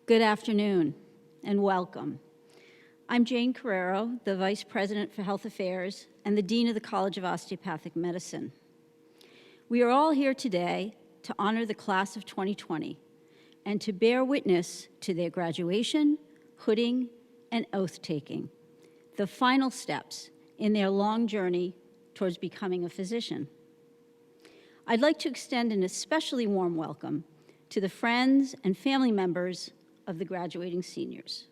Good afternoon and welcome. I'm Jane Carrero, the Vice President for Health Affairs and the Dean of the College of Osteopathic Medicine. We are all here today to honor the class of 2020 and to bear witness to their graduation, hooding, and oath-taking, the final steps in their long journey towards becoming a physician. I'd like to extend an especially warm welcome to the friends and family members of the graduating seniors.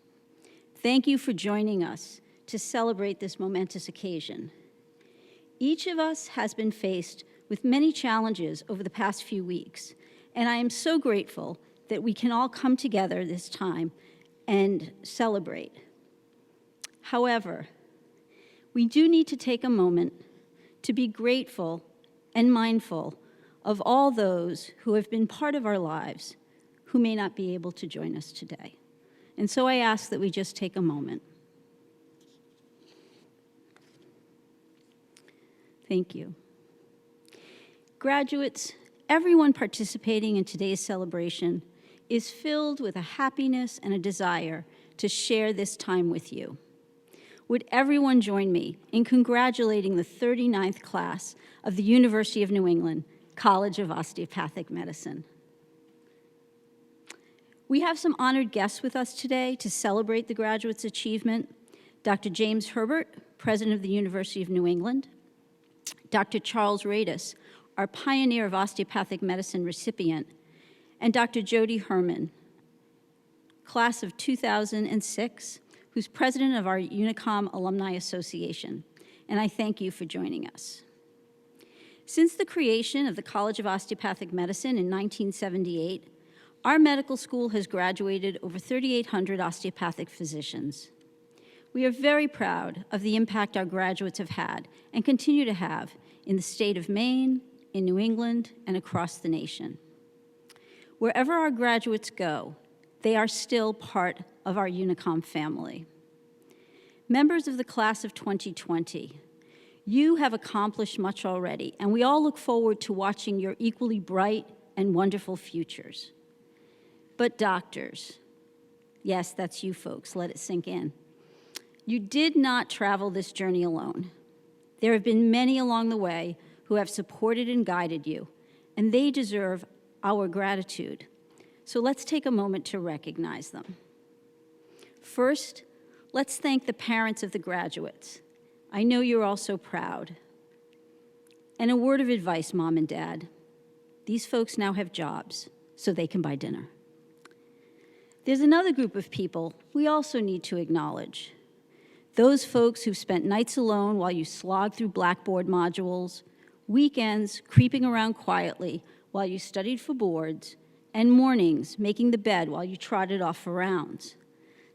Thank you for joining us to celebrate this momentous occasion. Each of us has been faced with many challenges over the past few weeks, and I am so grateful that we can all come together this time and celebrate. However, we do need to take a moment to be grateful and mindful of all those who have been part of our lives who may not be able to join us today. And so I ask that we just take a moment. Thank you. Graduates, everyone participating in today's celebration is filled with a happiness and a desire to share this time with you. Would everyone join me in congratulating the 39th class of the University of New England College of Osteopathic Medicine? We have some honored guests with us today to celebrate the graduates' achievement. Dr. James Herbert, President of the University of New England, Dr. Charles Radis, our Pioneer of Osteopathic Medicine recipient, and Dr. Jody Herman, class of 2006, who's president of our Unicom Alumni Association, and I thank you for joining us. Since the creation of the College of Osteopathic Medicine in 1978, our medical school has graduated over 3,800 osteopathic physicians. We are very proud of the impact our graduates have had and continue to have in the state of Maine, in New England, and across the nation. Wherever our graduates go, they are still part of our Unicom family. Members of the class of 2020, you have accomplished much already, and we all look forward to watching your equally bright and wonderful futures. But doctors, yes, that's you folks, let it sink in. You did not travel this journey alone. There have been many along the way who have supported and guided you, and they deserve our gratitude. So let's take a moment to recognize them. First, let's thank the parents of the graduates. I know you're all so proud. And a word of advice, Mom and Dad. These folks now have jobs, so they can buy dinner. There's another group of people we also need to acknowledge. Those folks who've spent nights alone while you slogged through Blackboard modules, weekends creeping around quietly while you studied for boards, and mornings making the bed while you trotted off for rounds.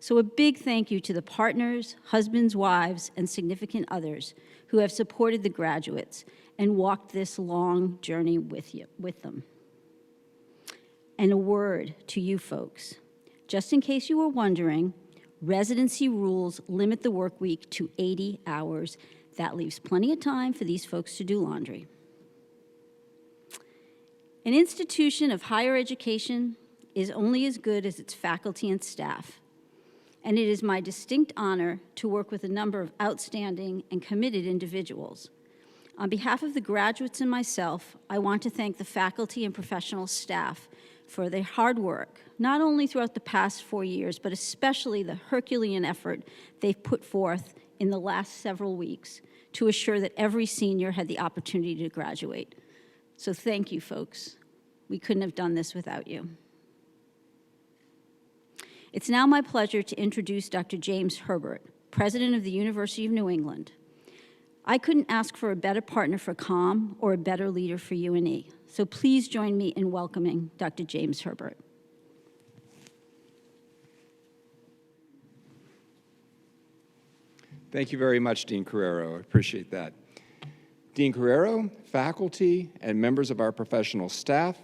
So a big thank you to the partners, husbands, wives, and significant others who have supported the graduates and walked this long journey with them. And a word to you folks. Just in case you were wondering, residency rules limit the work week to 80 hours. That leaves plenty of time for these folks to do laundry. An institution of higher education is only as good as its faculty and staff, and it is my distinct honor to work with a number of outstanding and committed individuals. On behalf of the graduates and myself, I want to thank the faculty and professional staff for their hard work, not only throughout the past 4 years, but especially the Herculean effort they've put forth in the last several weeks to assure that every senior had the opportunity to graduate. So thank you, folks. We couldn't have done this without you. It's now my pleasure to introduce Dr. James Herbert, President of the University of New England. I couldn't ask for a better partner for COM or a better leader for UNE. So please join me in welcoming Dr. James Herbert. Thank you very much, Dean Carrero. I appreciate that. Dean Carrero, faculty, and members of our professional staff,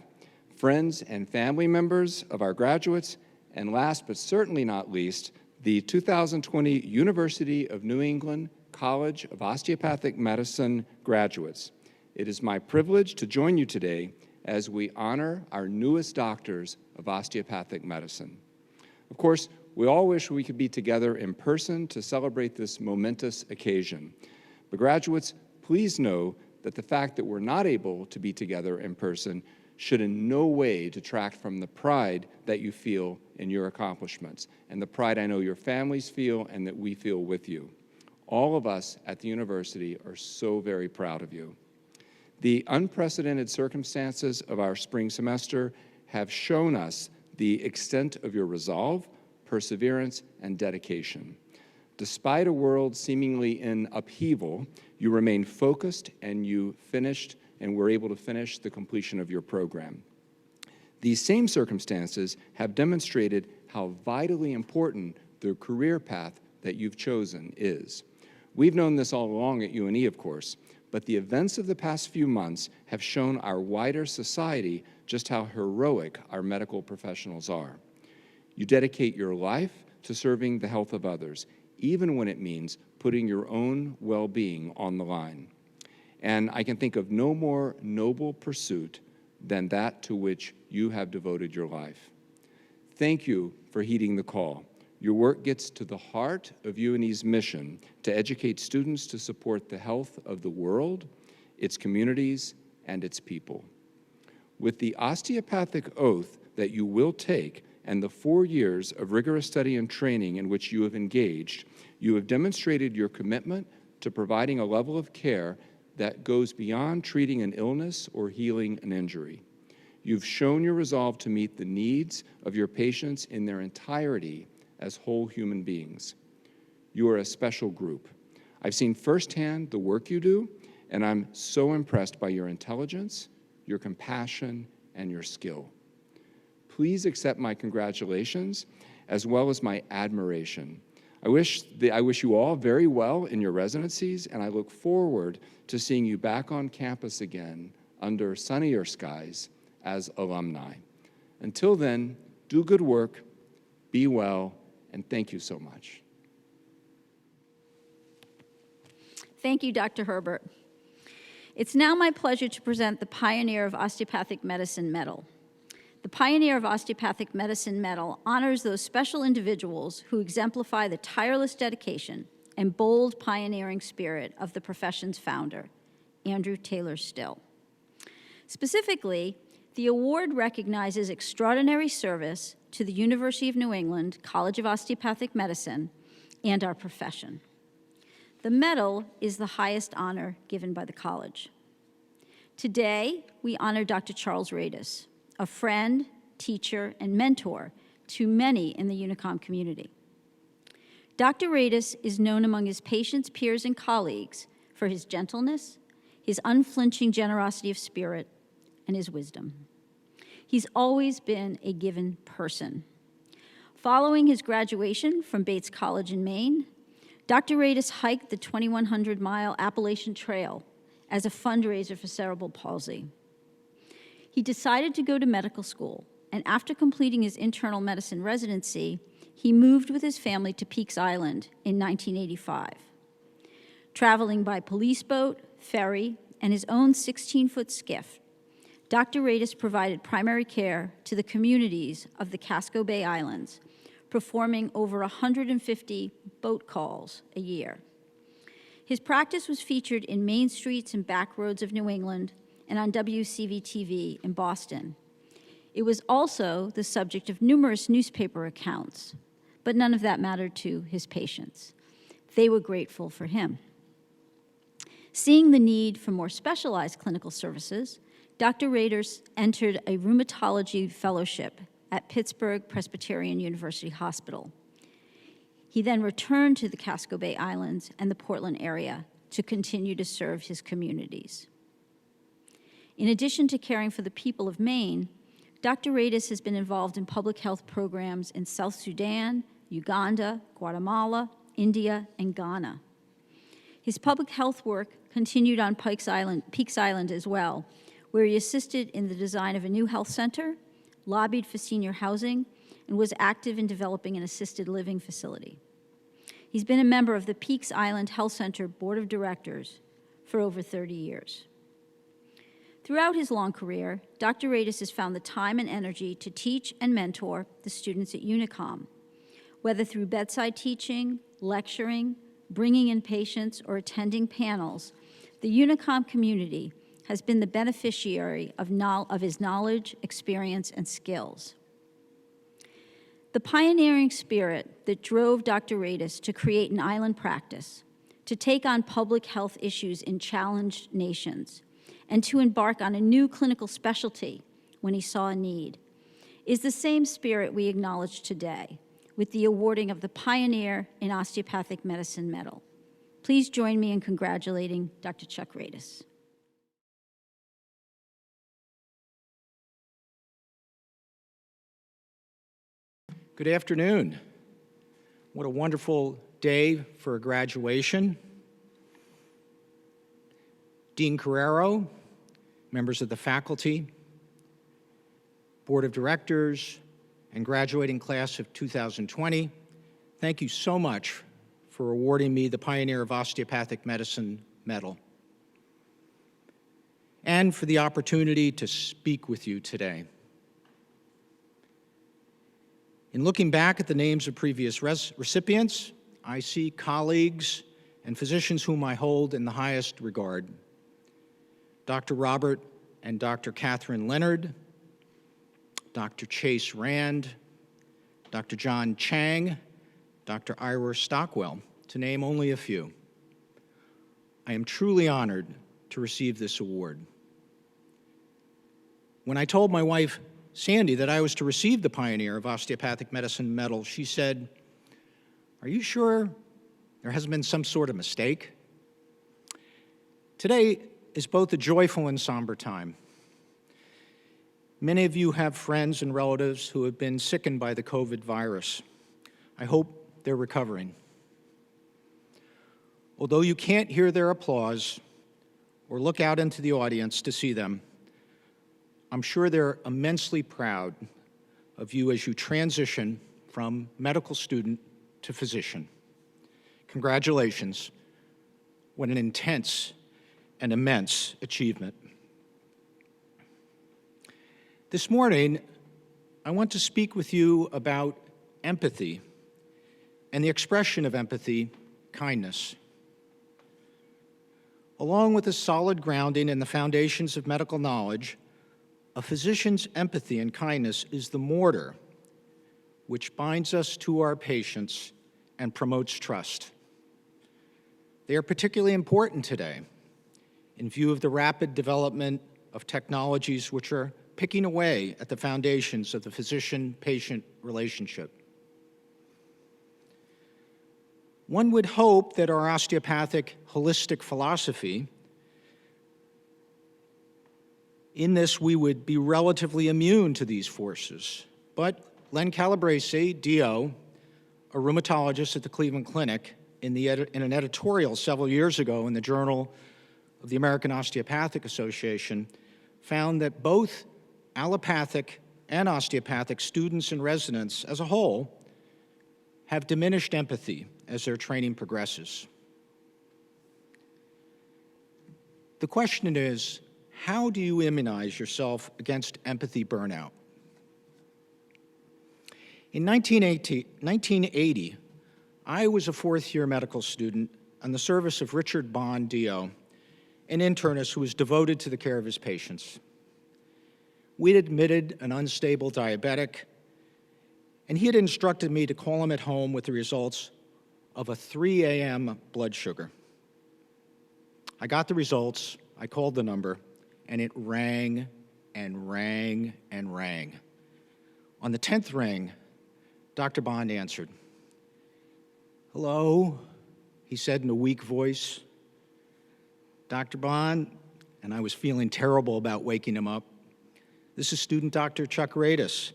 friends and family members of our graduates, and last but certainly not least, the 2020 University of New England College of Osteopathic Medicine graduates. It is my privilege to join you today as we honor our newest doctors of osteopathic medicine. Of course, we all wish we could be together in person to celebrate this momentous occasion. But graduates, please know that the fact that we're not able to be together in person should in no way detract from the pride that you feel in your accomplishments, and the pride I know your families feel and that we feel with you. All of us at the university are so very proud of you. The unprecedented circumstances of our spring semester have shown us the extent of your resolve, perseverance, and dedication. Despite a world seemingly in upheaval, you remained focused and you finished and were able to finish the completion of your program. These same circumstances have demonstrated how vitally important the career path that you've chosen is. We've known this all along at UNE, of course, but the events of the past few months have shown our wider society just how heroic our medical professionals are. You dedicate your life to serving the health of others, even when it means putting your own well-being on the line. And I can think of no more noble pursuit than that to which you have devoted your life. Thank you for heeding the call. Your work gets to the heart of UNE's mission to educate students to support the health of the world, its communities, and its people. With the osteopathic oath that you will take and the 4 years of rigorous study and training in which you have engaged, you have demonstrated your commitment to providing a level of care that goes beyond treating an illness or healing an injury. You've shown your resolve to meet the needs of your patients in their entirety as whole human beings. You are a special group. I've seen firsthand the work you do, and I'm so impressed by your intelligence, your compassion, and your skill. Please accept my congratulations as well as my admiration. I wish you all very well in your residencies, and I look forward to seeing you back on campus again under sunnier skies as alumni. Until then, do good work, be well, and thank you so much. Thank you, Dr. Herbert. It's now my pleasure to present the Pioneer of Osteopathic Medicine Medal. The Pioneer of Osteopathic Medicine Medal honors those special individuals who exemplify the tireless dedication and bold pioneering spirit of the profession's founder, Andrew Taylor Still. Specifically, the award recognizes extraordinary service to the University of New England College of Osteopathic Medicine and our profession. The medal is the highest honor given by the college. Today, we honor Dr. Charles Radis, a friend, teacher, and mentor to many in the Unicom community. Dr. Radis is known among his patients, peers, and colleagues for his gentleness, his unflinching generosity of spirit, and his wisdom. He's always been a given person. Following his graduation from Bates College in Maine, Dr. Radis hiked the 2,100-mile Appalachian Trail as a fundraiser for cerebral palsy. He decided to go to medical school, and after completing his internal medicine residency, he moved with his family to Peaks Island in 1985. Traveling by police boat, ferry, and his own 16-foot skiff, Dr. Radis provided primary care to the communities of the Casco Bay Islands, performing over 150 boat calls a year. His practice was featured in main streets and back roads of New England and on WCV-TV in Boston. It was also the subject of numerous newspaper accounts, but none of that mattered to his patients. They were grateful for him. Seeing the need for more specialized clinical services, Dr. Radis entered a rheumatology fellowship at Pittsburgh Presbyterian University Hospital. He then returned to the Casco Bay Islands and the Portland area to continue to serve his communities. In addition to caring for the people of Maine, Dr. Radis has been involved in public health programs in South Sudan, Uganda, Guatemala, India, and Ghana. His public health work continued on Peaks Island as well, where he assisted in the design of a new health center, lobbied for senior housing, and was active in developing an assisted living facility. He's been a member of the Peaks Island Health Center Board of Directors for over 30 years. Throughout his long career, Dr. Radis has found the time and energy to teach and mentor the students at Unicom, Whether through bedside teaching, lecturing, bringing in patients, or attending panels, the Unicom community has been the beneficiary of his knowledge, experience, and skills. The pioneering spirit that drove Dr. Radis to create an island practice, to take on public health issues in challenged nations, and to embark on a new clinical specialty when he saw a need, is the same spirit we acknowledge today with the awarding of the Pioneer in Osteopathic Medicine Medal. Please join me in congratulating Dr. Chuck Radis. Good afternoon. What a wonderful day for a graduation. Dean Carrero, members of the faculty, board of directors, and graduating class of 2020, thank you so much for awarding me the Pioneer of Osteopathic Medicine Medal and for the opportunity to speak with you today. In looking back at the names of previous recipients, I see colleagues and physicians whom I hold in the highest regard. Dr. Robert and Dr. Catherine Leonard, Dr. Chase Rand, Dr. John Chang, Dr. Ira Stockwell, to name only a few. I am truly honored to receive this award. When I told my wife, Sandy, that I was to receive the Pioneer of Osteopathic Medicine Medal, she said, "Are you sure there hasn't been some sort of mistake?" Today is both a joyful and somber time. Many of you have friends and relatives who have been sickened by the COVID virus. I hope they're recovering. Although you can't hear their applause or look out into the audience to see them, I'm sure they're immensely proud of you as you transition from medical student to physician. Congratulations. What an intense and immense achievement. This morning, I want to speak with you about empathy and the expression of empathy, kindness. Along with a solid grounding in the foundations of medical knowledge, a physician's empathy and kindness is the mortar which binds us to our patients and promotes trust. They are particularly important today in view of the rapid development of technologies which are picking away at the foundations of the physician-patient relationship. One would hope that our osteopathic holistic philosophy, in this we would be relatively immune to these forces. But Len Calabrese, DO, a rheumatologist at the Cleveland Clinic, in an editorial several years ago in the Journal of the American Osteopathic Association, found that both allopathic and osteopathic students and residents as a whole have diminished empathy as their training progresses. The question is, how do you immunize yourself against empathy burnout? In 1980, I was a fourth-year medical student on the service of Richard Bond, DO, an internist who was devoted to the care of his patients. We'd admitted an unstable diabetic, and he had instructed me to call him at home with the results of a 3 a.m. blood sugar. I got the results, I called the number, and it rang and rang and rang. On the 10th ring, Dr. Bond answered. "Hello," he said in a weak voice. "Dr. Bond," and I was feeling terrible about waking him up. "This is student Dr. Chuck Radis.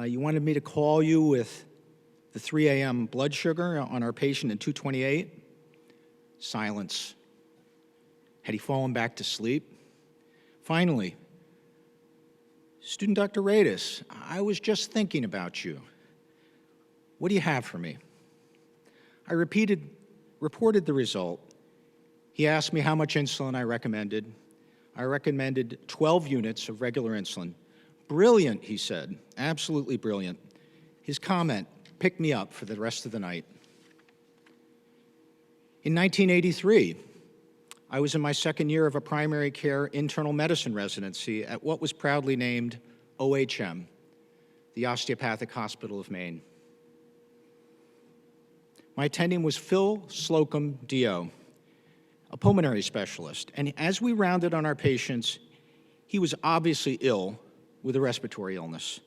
You wanted me to call you with the 3 a.m. blood sugar on our patient in 228? Silence. Had he fallen back to sleep? Finally, "Student Dr. Radis, I was just thinking about you. What do you have for me?" I reported the result. He asked me how much insulin I recommended. I recommended 12 units of regular insulin. "Brilliant," he said, "absolutely brilliant." His comment, pick me up for the rest of the night. In 1983, I was in my second year of a primary care internal medicine residency at what was proudly named OHM, the Osteopathic Hospital of Maine. My attending was Phil Slocum, DO, a pulmonary specialist, and as we rounded on our patients, he was obviously ill with a respiratory illness.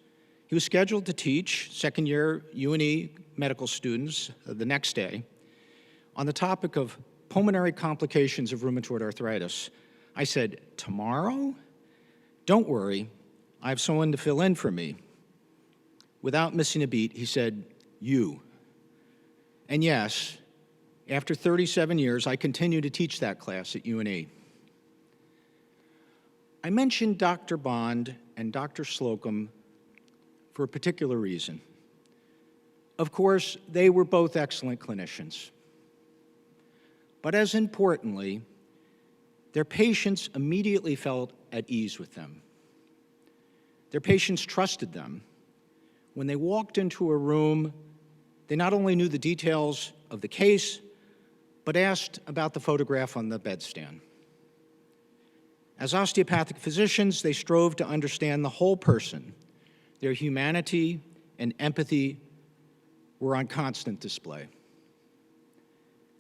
He was scheduled to teach second-year UNE medical students the next day on the topic of pulmonary complications of rheumatoid arthritis. I said, "Tomorrow? Don't worry, I have someone to fill in for me." Without missing a beat, he said, "You." And yes, after 37 years, I continue to teach that class at UNE. I mentioned Dr. Bond and Dr. Slocum for a particular reason. Of course, they were both excellent clinicians. But as importantly, their patients immediately felt at ease with them. Their patients trusted them. When they walked into a room, they not only knew the details of the case, but asked about the photograph on the bedstand. As osteopathic physicians, they strove to understand the whole person. Their humanity and empathy were on constant display.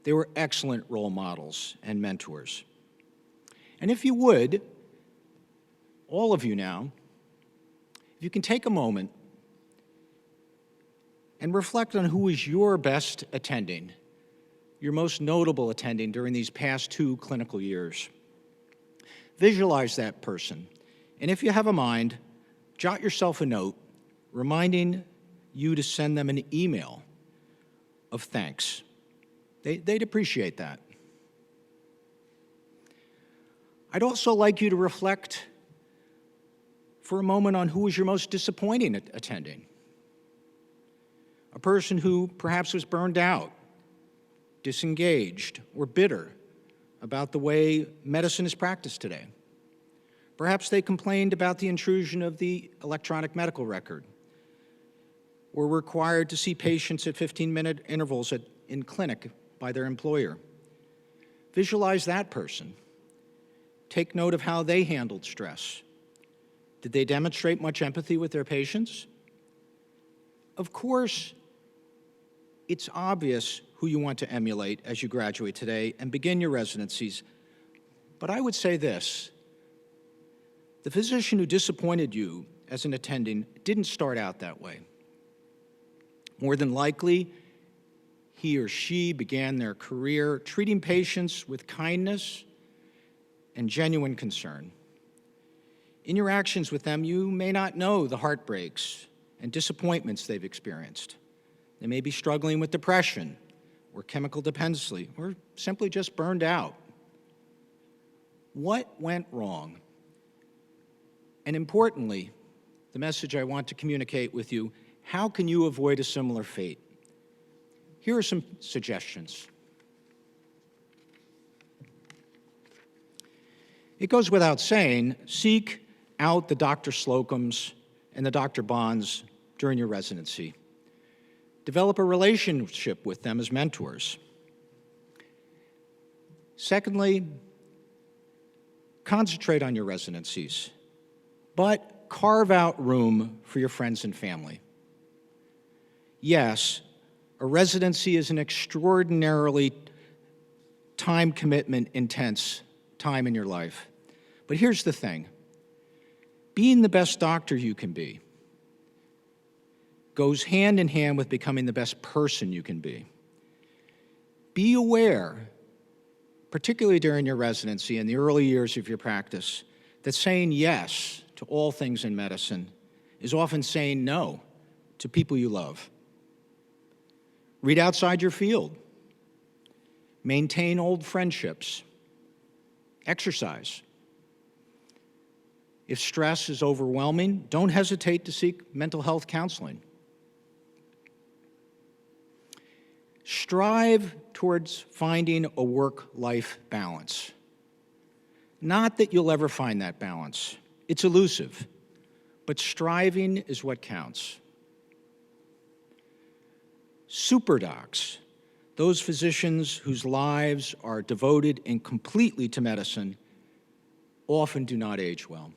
They were excellent role models and mentors. And if you would, all of you now, if you can take a moment and reflect on who is your best attending, your most notable attending during these past 2 clinical years. Visualize that person, and if you have a mind, jot yourself a note reminding you to send them an email of thanks. They'd appreciate that. I'd also like you to reflect for a moment on who was your most disappointing attending. A person who perhaps was burned out, disengaged, or bitter about the way medicine is practiced today. Perhaps they complained about the intrusion of the electronic medical record, or were required to see patients at 15-minute intervals in clinic by their employer. Visualize that person. Take note of how they handled stress. Did they demonstrate much empathy with their patients? Of course, it's obvious who you want to emulate as you graduate today and begin your residencies. But I would say this: the physician who disappointed you as an attending didn't start out that way. More than likely, he or she began their career treating patients with kindness and genuine concern. In your actions with them, you may not know the heartbreaks and disappointments they've experienced. They may be struggling with depression or chemical dependency or simply just burned out. What went wrong? And importantly, the message I want to communicate with you: how can you avoid a similar fate? Here are some suggestions. It goes without saying, seek out the Dr. Slocums and the Dr. Bonds during your residency. Develop a relationship with them as mentors. Secondly, concentrate on your residencies, but carve out room for your friends and family. Yes, a residency is an extraordinarily time commitment, intense time in your life. But here's the thing: being the best doctor you can be goes hand in hand with becoming the best person you can be. Be aware, particularly during your residency and the early years of your practice, that saying yes to all things in medicine is often saying no to people you love. Read outside your field. Maintain old friendships. Exercise. If stress is overwhelming, don't hesitate to seek mental health counseling. Strive towards finding a work-life balance. Not that you'll ever find that balance. It's elusive, but striving is what counts. super docs, those physicians whose lives are devoted and completely to medicine, often do not age well.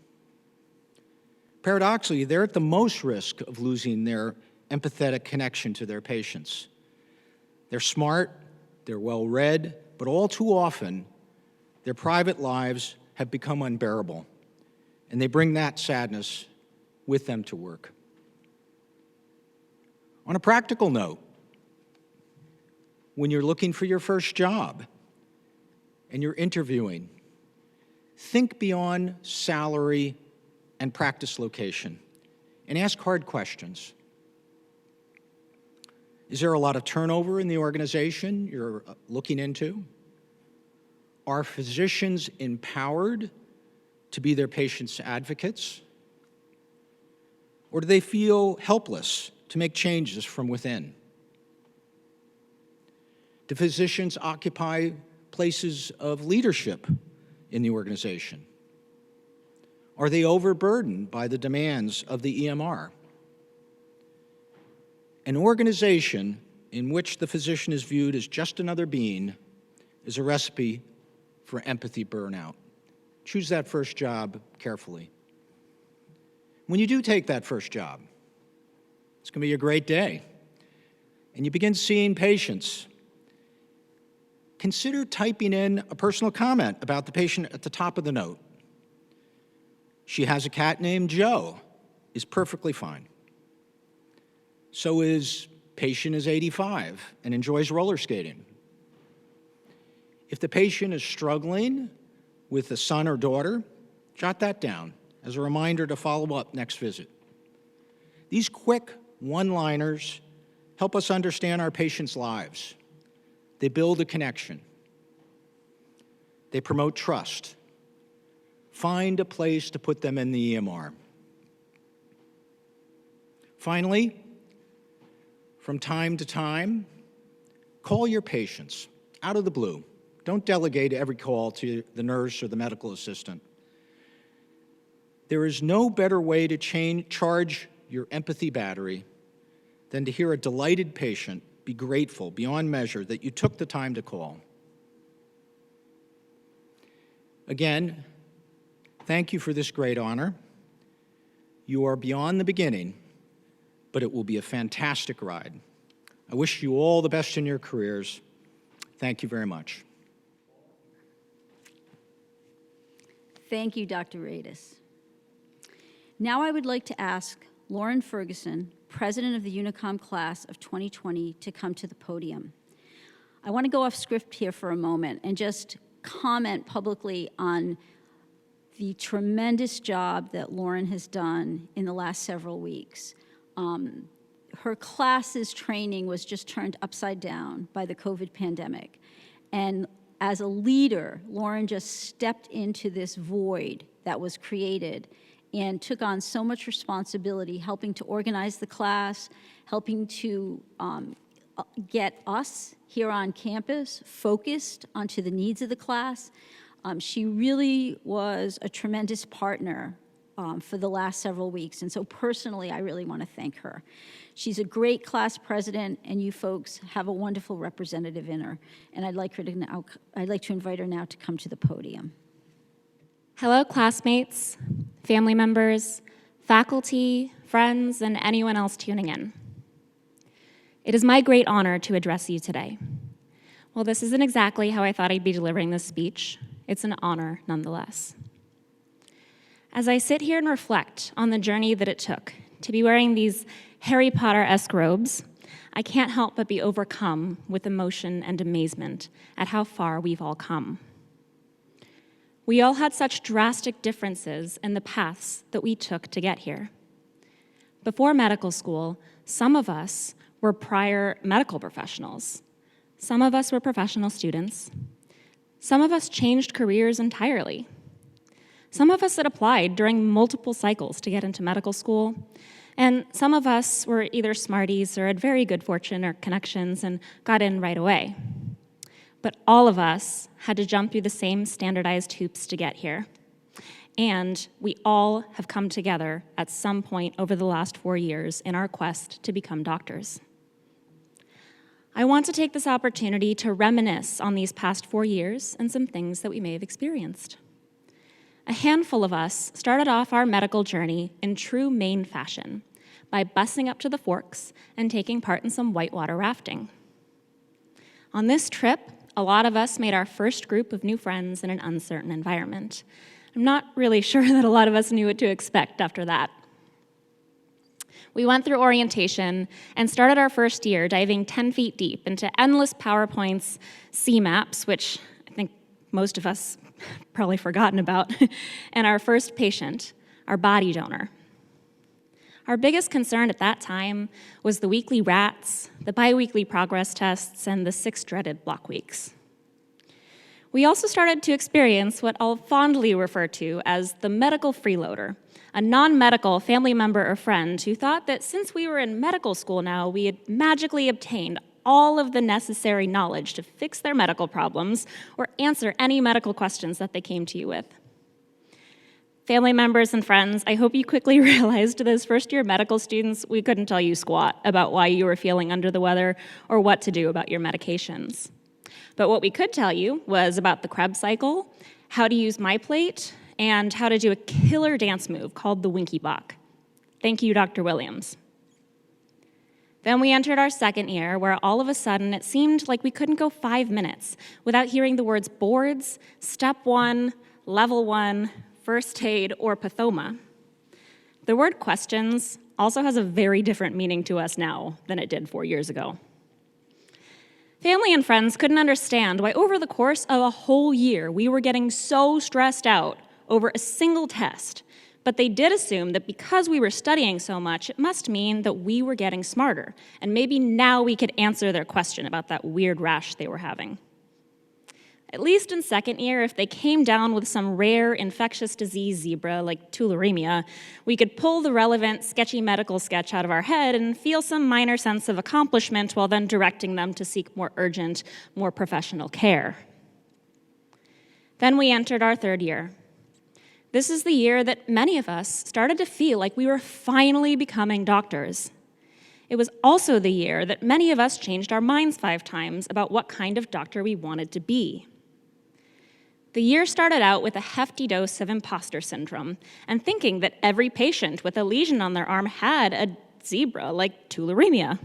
Paradoxically, they're at the most risk of losing their empathetic connection to their patients. They're smart, they're well-read, but all too often, their private lives have become unbearable, and they bring that sadness with them to work. On a practical note, when you're looking for your first job and you're interviewing, think beyond salary and practice location and ask hard questions. Is there a lot of turnover in the organization you're looking into? Are physicians empowered to be their patients' advocates? Or do they feel helpless to make changes from within? Do physicians occupy places of leadership in the organization? Are they overburdened by the demands of the EMR? An organization in which the physician is viewed as just another being is a recipe for empathy burnout. Choose that first job carefully. When you do take that first job, it's going to be a great day, and you begin seeing patients. Consider typing in a personal comment about the patient at the top of the note. She has a cat named Joe, is perfectly fine. So is patient is 85 and enjoys roller skating. If the patient is struggling with a son or daughter, jot that down as a reminder to follow up next visit. These quick one-liners help us understand our patients' lives. They build a connection. They promote trust. Find a place to put them in the EMR. Finally, from time to time, call your patients out of the blue. Don't delegate every call to the nurse or the medical assistant. There is no better way to charge your empathy battery than to hear a delighted patient be grateful beyond measure that you took the time to call. Again, thank you for this great honor. You are beyond the beginning, but it will be a fantastic ride. I wish you all the best in your careers. Thank you very much. Thank you, Dr. Radis. Now I would like to ask Lauren Ferguson, president of the Unicom class of 2020, to come to the podium. I want to go off script here for a moment and just comment publicly on the tremendous job that Lauren has done in the last several weeks. Her class's training was just turned upside down by the COVID pandemic. And as a leader, Lauren just stepped into this void that was created and took on so much responsibility, helping to organize the class, helping to get us here on campus focused onto the needs of the class. She really was a tremendous partner for the last several weeks. And so personally, I really want to thank her. She's a great class president, and you folks have a wonderful representative in her. And I'd like to invite her now to come to the podium. Hello, classmates, family members, faculty, friends, and anyone else tuning in. It is my great honor to address you today. Well, this isn't exactly how I thought I'd be delivering this speech. It's an honor nonetheless. As I sit here and reflect on the journey that it took to be wearing these Harry Potter-esque robes, I can't help but be overcome with emotion and amazement at how far we've all come. We all had such drastic differences in the paths that we took to get here. Before medical school, some of us were prior medical professionals. Some of us were professional students. Some of us changed careers entirely. Some of us had applied during multiple cycles to get into medical school, and some of us were either smarties or had very good fortune or connections and got in right away. But all of us had to jump through the same standardized hoops to get here. And we all have come together at some point over the last 4 years in our quest to become doctors. I want to take this opportunity to reminisce on these past 4 years and some things that we may have experienced. A handful of us started off our medical journey in true Maine fashion by busing up to the Forks and taking part in some whitewater rafting. On this trip, a lot of us made our first group of new friends in an uncertain environment. I'm not really sure that a lot of us knew what to expect after that. We went through orientation and started our first year diving 10 feet deep into endless PowerPoints, C-maps, which I think most of us probably forgotten about, and our first patient, our body donor. Our biggest concern at that time was the weekly RATs, the biweekly progress tests, and the 6 dreaded block weeks. We also started to experience what I'll fondly refer to as the medical freeloader, a non-medical family member or friend who thought that since we were in medical school now, we had magically obtained all of the necessary knowledge to fix their medical problems or answer any medical questions that they came to you with. Family members and friends, I hope you quickly realized as first-year medical students, we couldn't tell you squat about why you were feeling under the weather or what to do about your medications. But what we could tell you was about the Krebs cycle, how to use MyPlate, and how to do a killer dance move called the Winky Bach. Thank you, Dr. Williams. Then we entered our second year, where all of a sudden it seemed like we couldn't go 5 minutes without hearing the words boards, step 1, level 1, first aid, or pathoma. The word questions also has a very different meaning to us now than it did 4 years ago. Family and friends couldn't understand why over the course of a whole year we were getting so stressed out over a single test, but they did assume that because we were studying so much, it must mean that we were getting smarter, and maybe now we could answer their question about that weird rash they were having. At least in second year, if they came down with some rare infectious disease zebra like tularemia, we could pull the relevant sketchy medical sketch out of our head and feel some minor sense of accomplishment while then directing them to seek more urgent, more professional care. Then we entered our third year. This is the year that many of us started to feel like we were finally becoming doctors. It was also the year that many of us changed our minds 5 times about what kind of doctor we wanted to be. The year started out with a hefty dose of imposter syndrome and thinking that every patient with a lesion on their arm had a zebra like tularemia.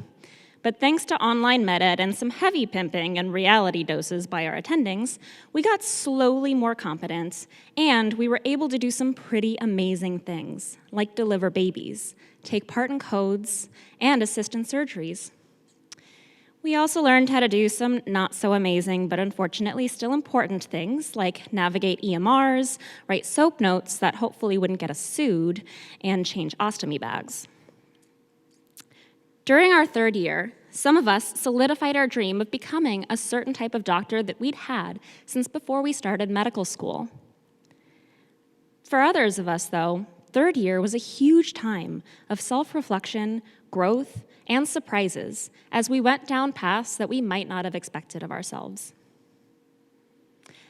But thanks to online med-ed and some heavy pimping and reality doses by our attendings, we got slowly more competent, and we were able to do some pretty amazing things, like deliver babies, take part in codes, and assist in surgeries. We also learned how to do some not so amazing, but unfortunately still important things, like navigate EMRs, write soap notes that hopefully wouldn't get us sued, and change ostomy bags. During our third year, some of us solidified our dream of becoming a certain type of doctor that we'd had since before we started medical school. For others of us, though, third year was a huge time of self-reflection, growth, and surprises as we went down paths that we might not have expected of ourselves.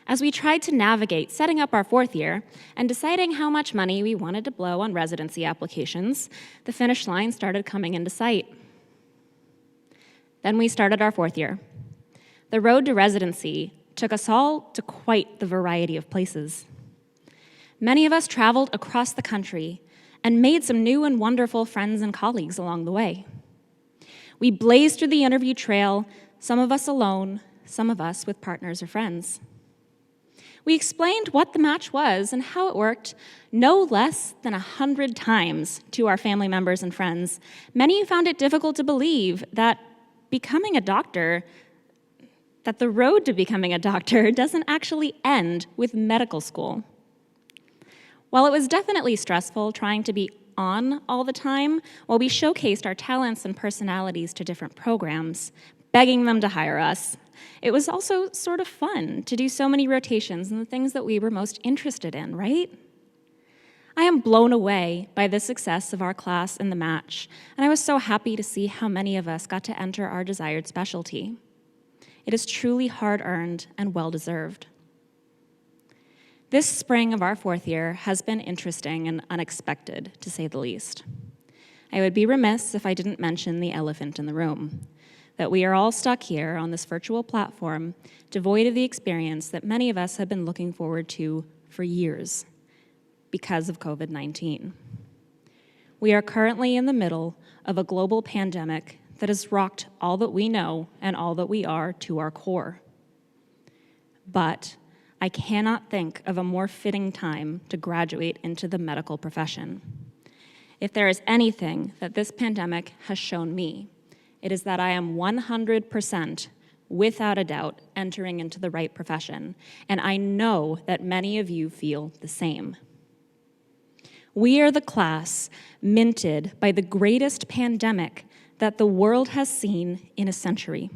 As we tried to navigate setting up our fourth year and deciding how much money we wanted to blow on residency applications, the finish line started coming into sight. Then we started our fourth year. The road to residency took us all to quite the variety of places. Many of us traveled across the country and made some new and wonderful friends and colleagues along the way. We blazed through the interview trail, some of us alone, some of us with partners or friends. We explained what the match was and how it worked no less than 100 times to our family members and friends. Many found it difficult to believe that the road to becoming a doctor doesn't actually end with medical school. While it was definitely stressful trying to be on all the time, while we showcased our talents and personalities to different programs, begging them to hire us, it was also sort of fun to do so many rotations in the things that we were most interested in, right? I am blown away by the success of our class in the match, and I was so happy to see how many of us got to enter our desired specialty. It is truly hard-earned and well-deserved. This spring of our fourth year has been interesting and unexpected, to say the least. I would be remiss if I didn't mention the elephant in the room. that we are all stuck here on this virtual platform, devoid of the experience that many of us have been looking forward to for years because of COVID-19. We are currently in the middle of a global pandemic that has rocked all that we know and all that we are to our core. But I cannot think of a more fitting time to graduate into the medical profession. If there is anything that this pandemic has shown me, it is that I am 100%, without a doubt, entering into the right profession, and I know that many of you feel the same. We are the class minted by the greatest pandemic that the world has seen in a century.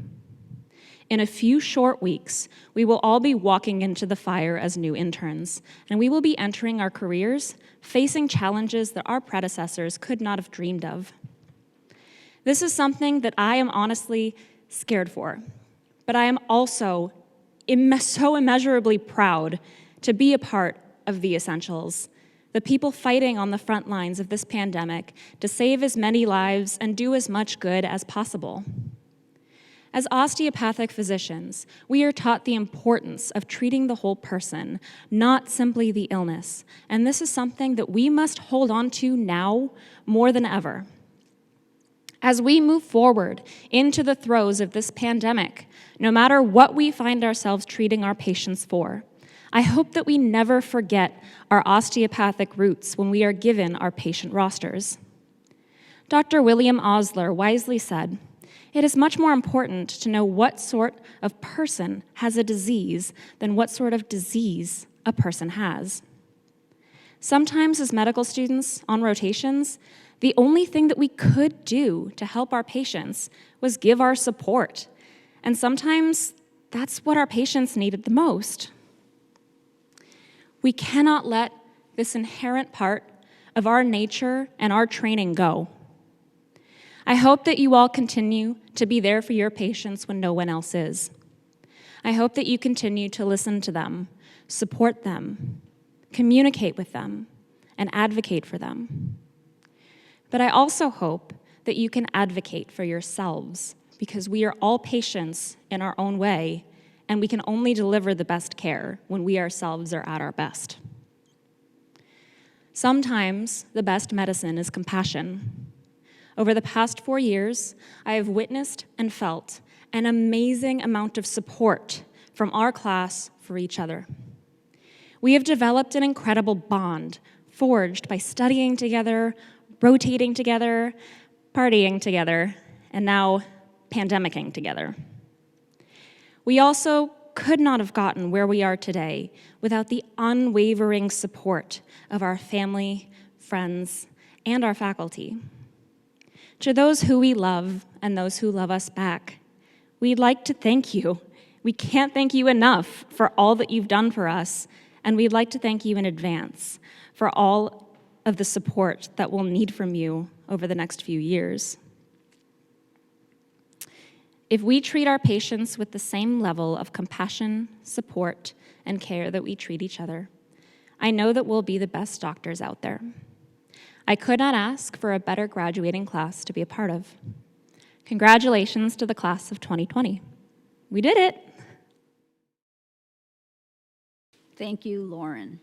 In a few short weeks, we will all be walking into the fire as new interns, and we will be entering our careers facing challenges that our predecessors could not have dreamed of. This is something that I am honestly scared for, but I am also so immeasurably proud to be a part of the essentials, the people fighting on the front lines of this pandemic to save as many lives and do as much good as possible. As osteopathic physicians, we are taught the importance of treating the whole person, not simply the illness, and this is something that we must hold on to now more than ever. As we move forward into the throes of this pandemic, no matter what we find ourselves treating our patients for, I hope that we never forget our osteopathic roots when we are given our patient rosters. Dr. William Osler wisely said, "It is much more important to know what sort of person has a disease than what sort of disease a person has." Sometimes as medical students on rotations, the only thing that we could do to help our patients was give our support. And sometimes that's what our patients needed the most. We cannot let this inherent part of our nature and our training go. I hope that you all continue to be there for your patients when no one else is. I hope that you continue to listen to them, support them, communicate with them, and advocate for them. But I also hope that you can advocate for yourselves, because we are all patients in our own way, and we can only deliver the best care when we ourselves are at our best. Sometimes the best medicine is compassion. Over the past 4 years, I have witnessed and felt an amazing amount of support from our class for each other. We have developed an incredible bond forged by studying together, rotating together, partying together, and now pandemicking together. We also could not have gotten where we are today without the unwavering support of our family, friends, and our faculty. To those who we love and those who love us back, we'd like to thank you. We can't thank you enough for all that you've done for us, and we'd like to thank you in advance for all of the support that we'll need from you over the next few years. If we treat our patients with the same level of compassion, support, and care that we treat each other, I know that we'll be the best doctors out there. I could not ask for a better graduating class to be a part of. Congratulations to the class of 2020. We did it. Thank you, Lauren.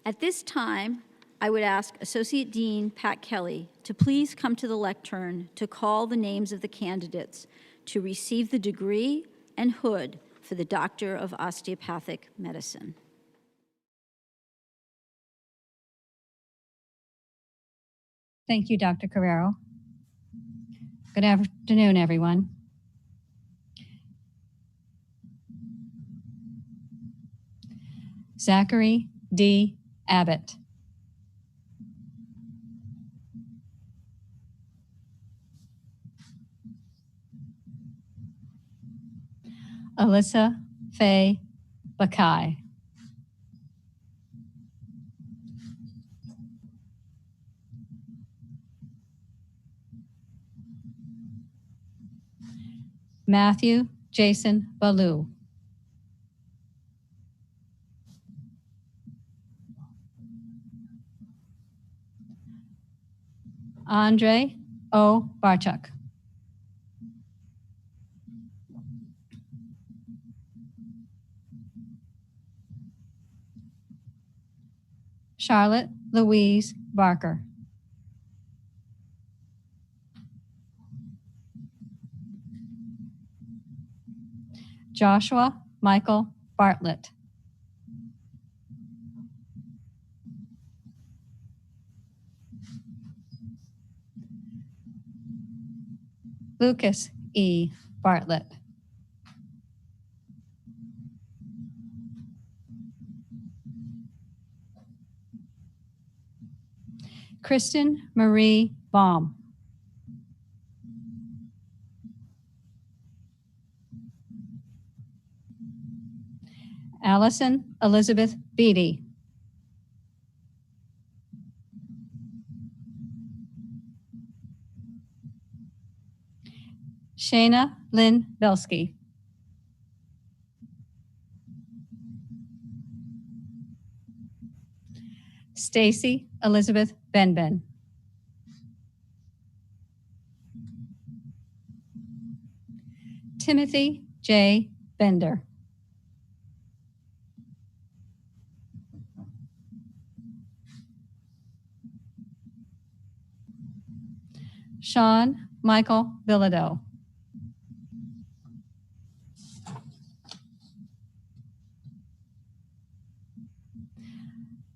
At this time, I would ask Associate Dean Pat Kelly to please come to the lectern to call the names of the candidates to receive the degree and hood for the Doctor of Osteopathic Medicine. Thank you, Dr. Carrero. Good afternoon, everyone. Zachary D. Abbott. Alyssa Faye Bakai. Matthew Jason Ballou. Andre O. Barchuk. Charlotte Louise Barker. Joshua Michael Bartlett. Lucas E. Bartlett. Kristen Marie Baum. Allison Elizabeth Beatty. Shayna Lynn Belsky. Stacy Elizabeth Benben. Timothy J. Bender. Sean Michael Bilodeau.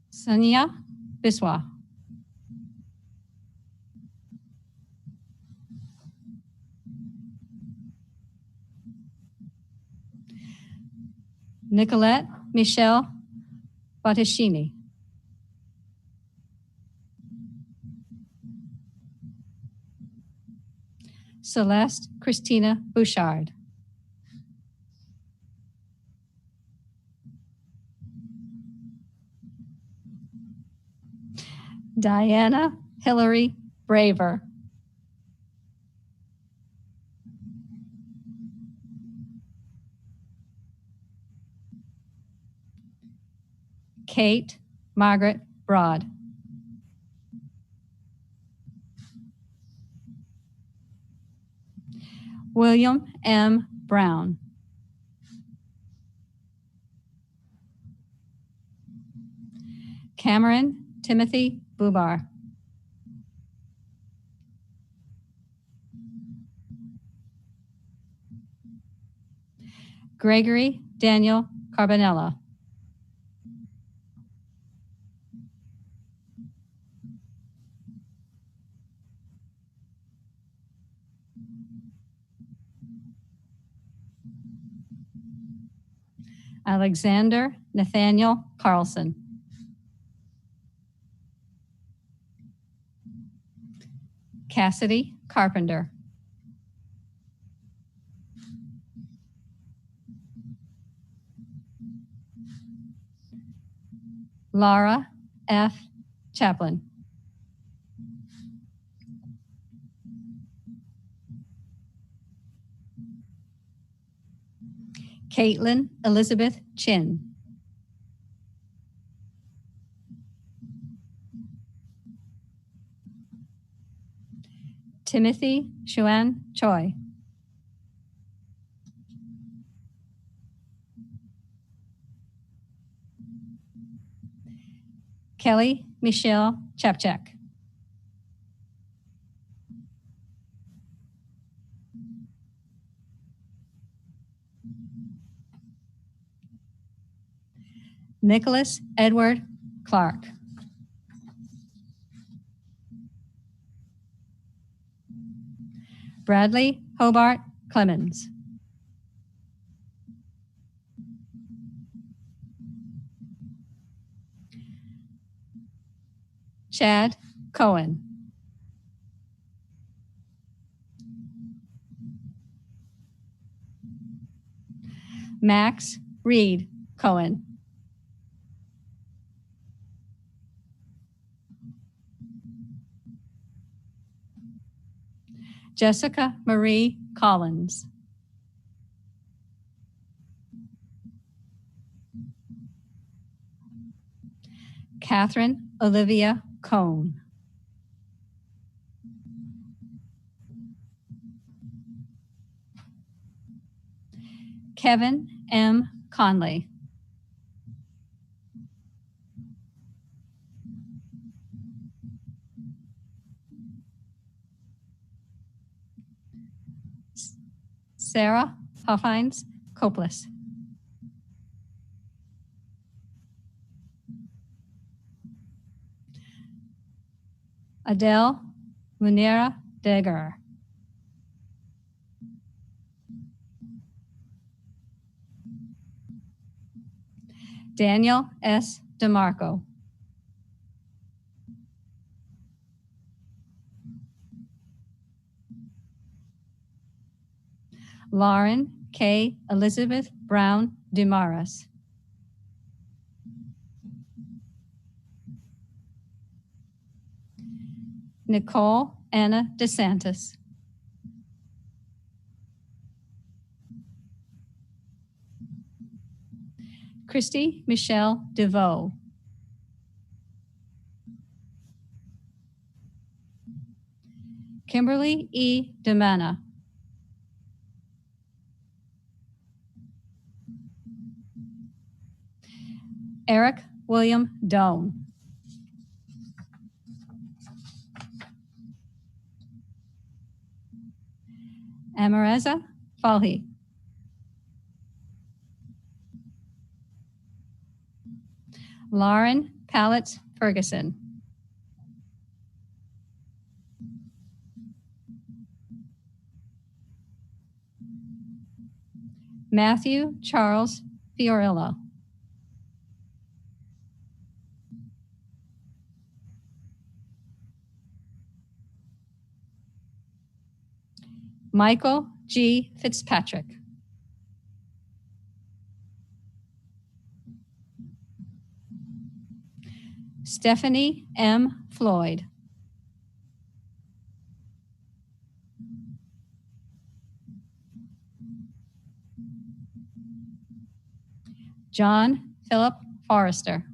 Sanya Biswa. Nicolette Michelle Battistini. Celeste Christina Bouchard. Diana Hillary Braver. Kate Margaret Broad. William M. Brown. Cameron Timothy Bubar. Gregory Daniel Carbonella. Alexander Nathaniel Carlson. Cassidy Carpenter. Laura F. Chaplin. Caitlin Elizabeth Chin. Timothy Xuan Choi. Kelly Michelle Chapchak. Nicholas Edward Clark. Bradley Hobart Clemens. Chad Cohen. Max Reed Cohen. Jessica Marie Collins. Catherine Olivia Cohn. Kevin M. Conley. Sarah Huffines Copeless. Adele Munira Degar. Daniel S. DeMarco. Lauren K. Elizabeth Brown Demaras. Nicole Anna DeSantis. Christy Michelle DeVoe. Kimberly E. DeMana. Eric William Doan. Amareza Falhi. Lauren Pallets Ferguson. Matthew Charles Fiorillo. Michael G. Fitzpatrick. Stephanie M. Floyd. John Philip Forrester.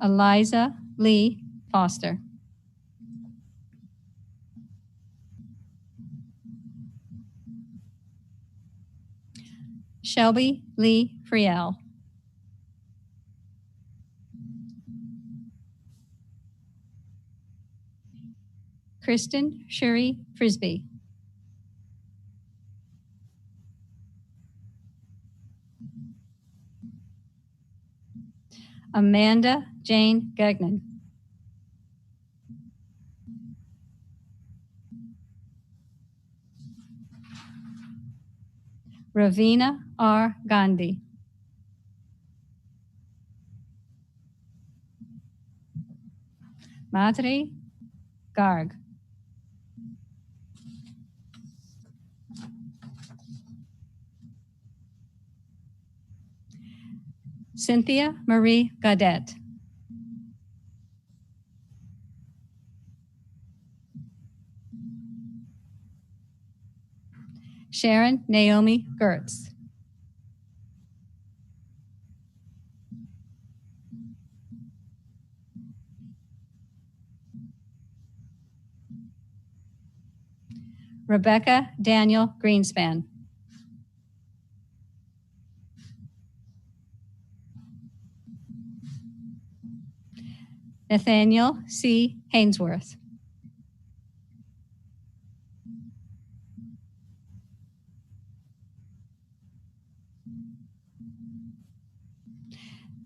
Eliza Lee Foster. Shelby Lee Friel. Kristen Sherry Frisbee. Amanda Jane Gagnon. Ravina R. Gandhi. Madhuri Garg. Cynthia Marie Gadet. Sharon Naomi Gertz. Rebecca Daniel Greenspan. Nathaniel C. Hainsworth.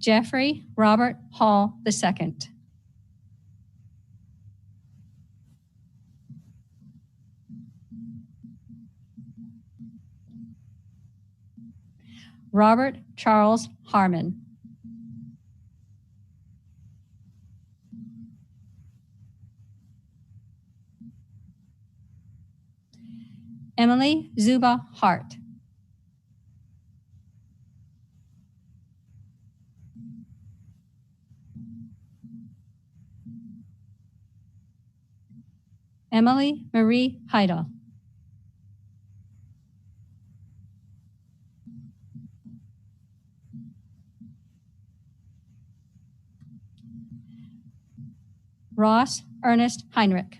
Jeffrey Robert Hall II. Robert Charles Harmon. Emily Zuba Hart. Emily Marie Heidel. Ross Ernest Heinrich.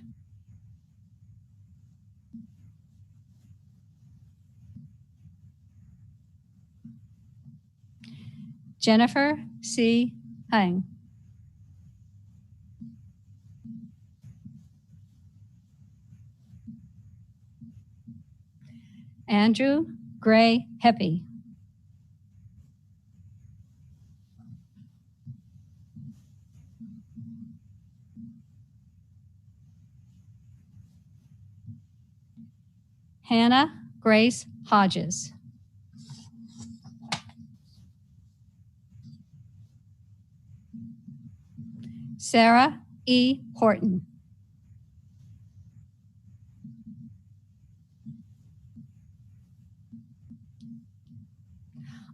Jennifer C. Hang. Andrew Gray Heppy. Hannah Grace Hodges. Sarah E. Horton.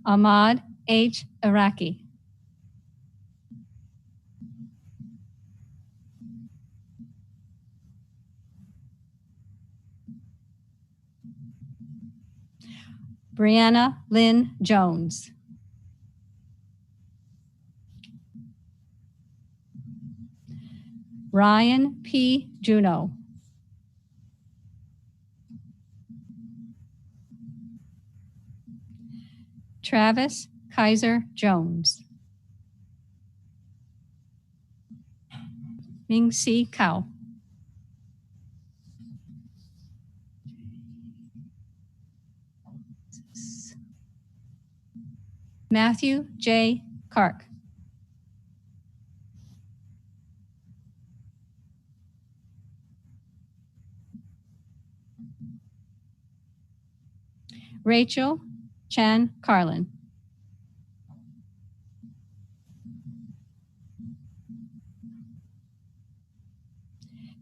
Ahmad H. Iraqi. Brianna Lynn Jones. Ryan P. Juno. Travis Kaiser Jones. Ming Si Kao. Matthew J. Kark. Rachel Chan Carlin.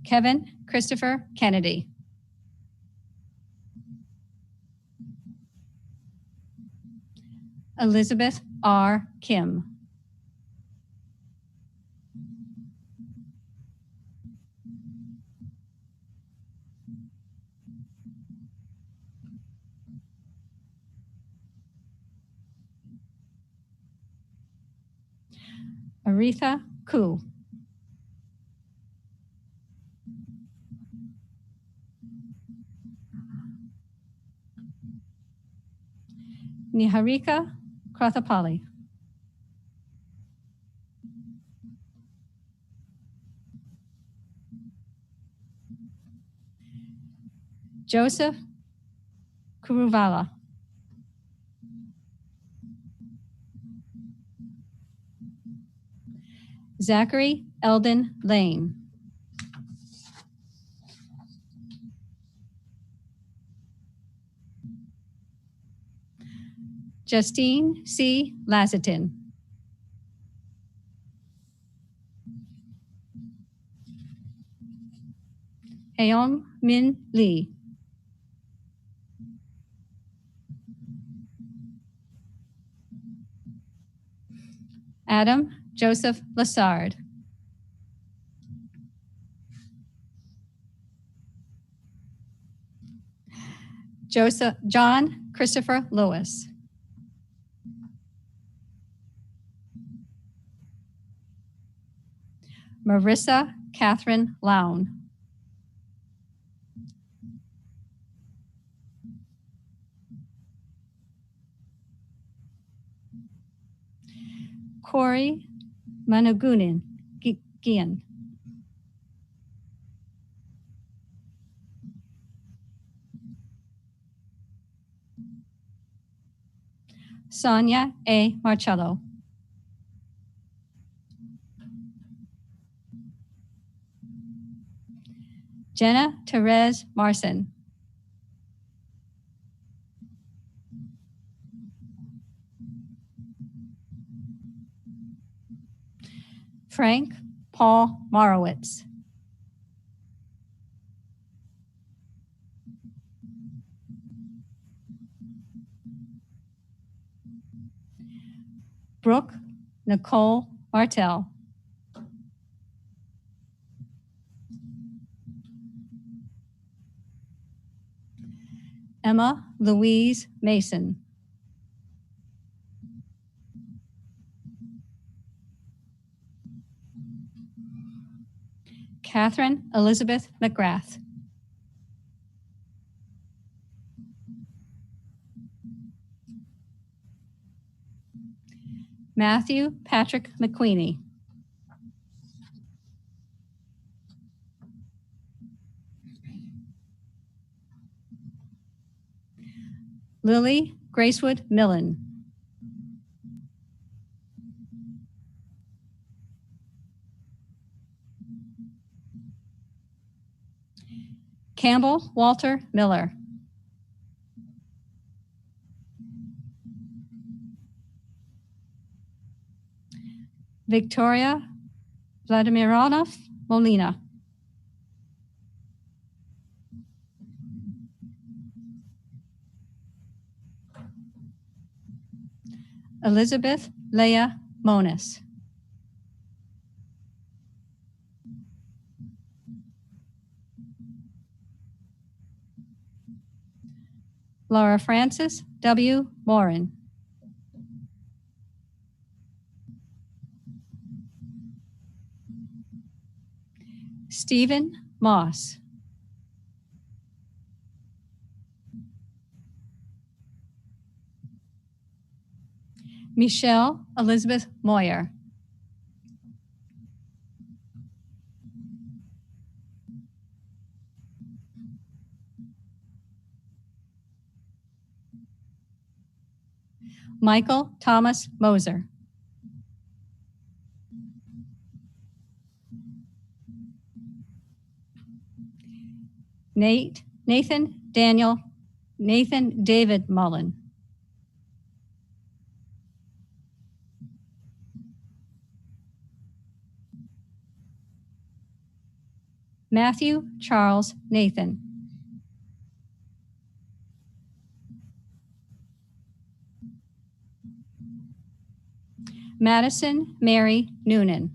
Kevin Christopher Kennedy. Elizabeth R. Kim. Aretha Koo. Niharika Krathapalli. Joseph Kuruvala. Zachary Eldon Lane. Justine C. Lazatin. Heong Min Lee. Adam Joseph Lassard. John Christopher Lewis. Marissa Catherine Lown. Corey Managunin Gian. Sonia A. Marcello. Jenna Therese Marson. Frank Paul Marowitz. Brooke Nicole Martell. Emma Louise Mason. Catherine Elizabeth McGrath. Matthew Patrick McQueenie. Lily Gracewood Millen. Campbell Walter Miller. Victoria Vladimirovna Molina. Elizabeth Leah Monis. Laura Frances W. Morin. Stephen Moss. Michelle Elizabeth Moyer. Michael Thomas Moser. Nathan David Mullen. Matthew Charles Nathan. Madison Mary Noonan.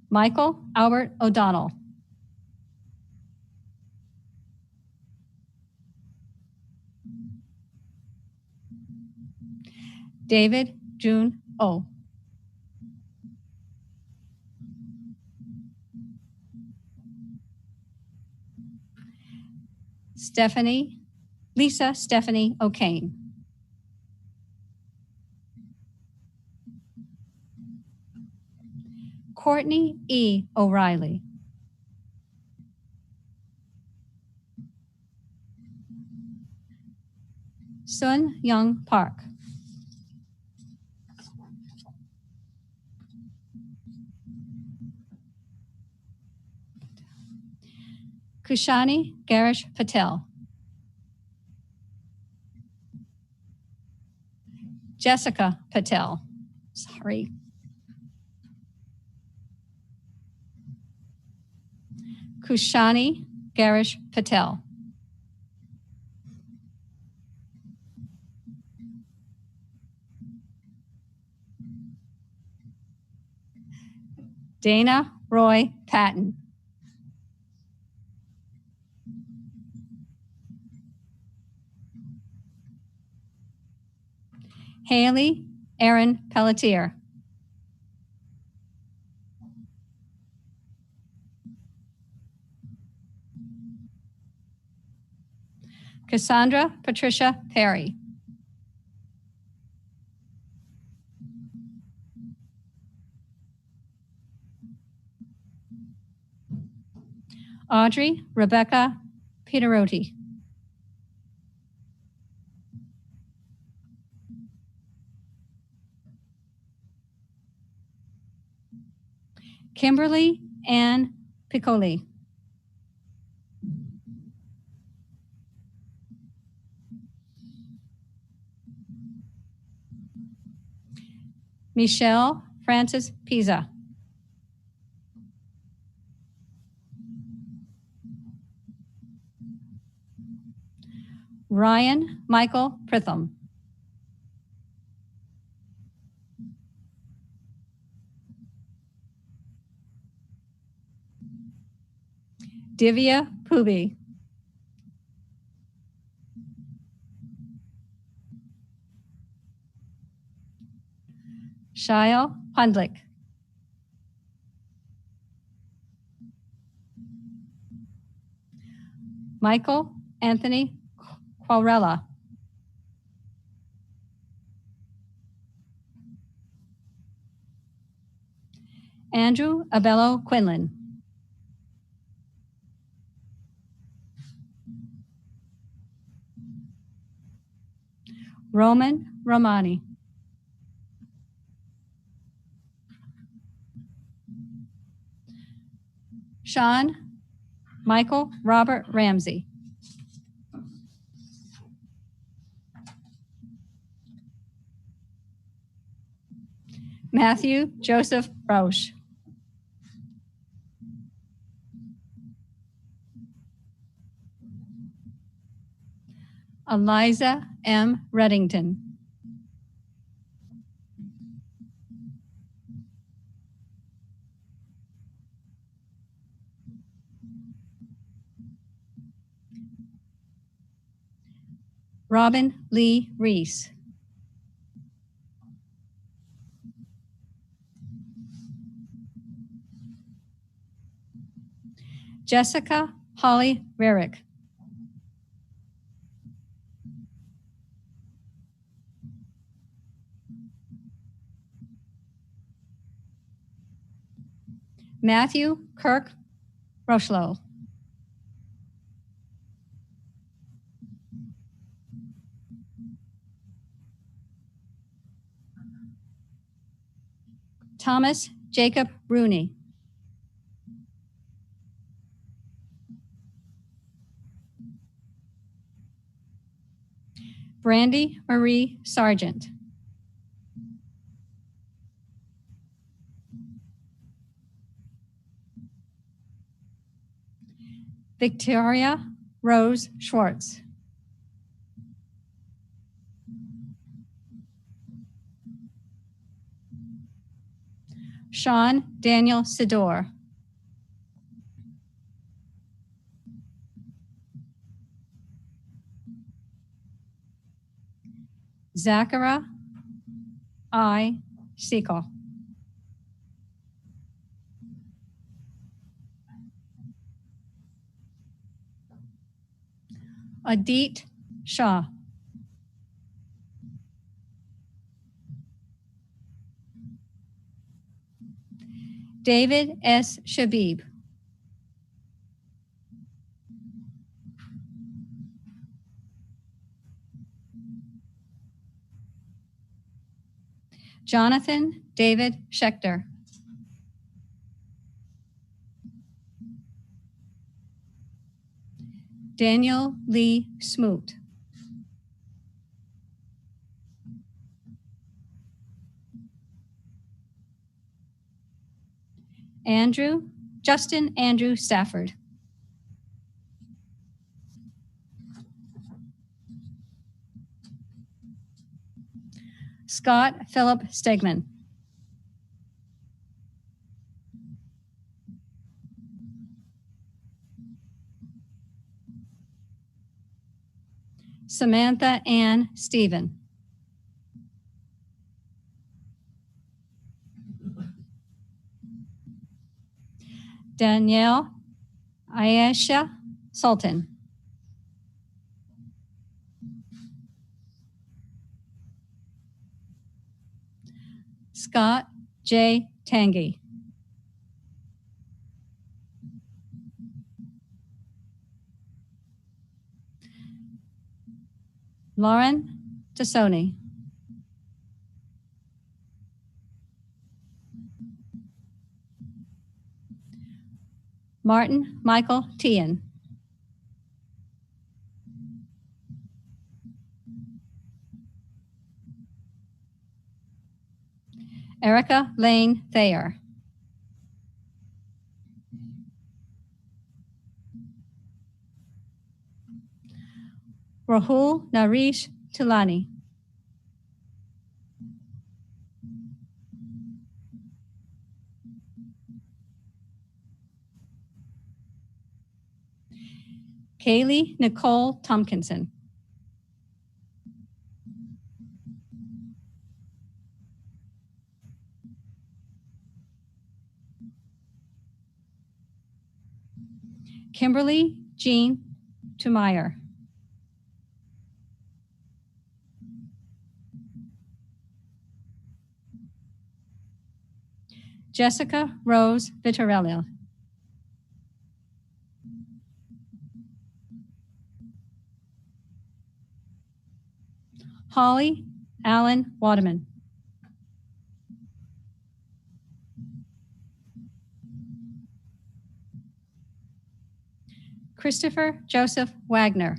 Michael Albert O'Donnell. David June O. Lisa Stephanie O'Kane. Courtney E. O'Reilly. Sun Young Park. Kushani Garish Patel. Jessica Patel. Sorry. Kushani Garish Patel. Dana Roy Patton. Haley Erin Pelletier. Cassandra Patricia Perry. Audrey Rebecca Peterotti. Kimberly Ann Piccoli. Michelle Francis Pisa. Ryan Michael Pritham. Divya Pubi. Shayo Pundlik. Michael Anthony Quarella. Andrew Abello Quinlan. Roman Romani. Sean Michael Robert Ramsey. Matthew Joseph Roche. Eliza M. Reddington. Robin Lee Reese. Jessica Holly Rarick. Matthew Kirk Rochlow. Thomas Jacob Rooney. Brandy Marie Sargent. Victoria Rose Schwartz. Sean Daniel Sidor. Zachara I. Segal. Adit Shah. David S. Shabib. Jonathan David Schechter. Daniel Lee Smoot. Justin Andrew Stafford. Scott Philip Stegman. Samantha Ann Stephen. Danielle Ayesha Sultan. Scott J. Tangi. Lauren Tassoni. Martin Michael Tian. Erica Lane Thayer. Rahul Naresh Tulani. Kaylee Nicole Tompkinson. Kimberly Jean Tumeyer. Jessica Rose Vittorelli. Holly Allen Waterman. Christopher Joseph Wagner.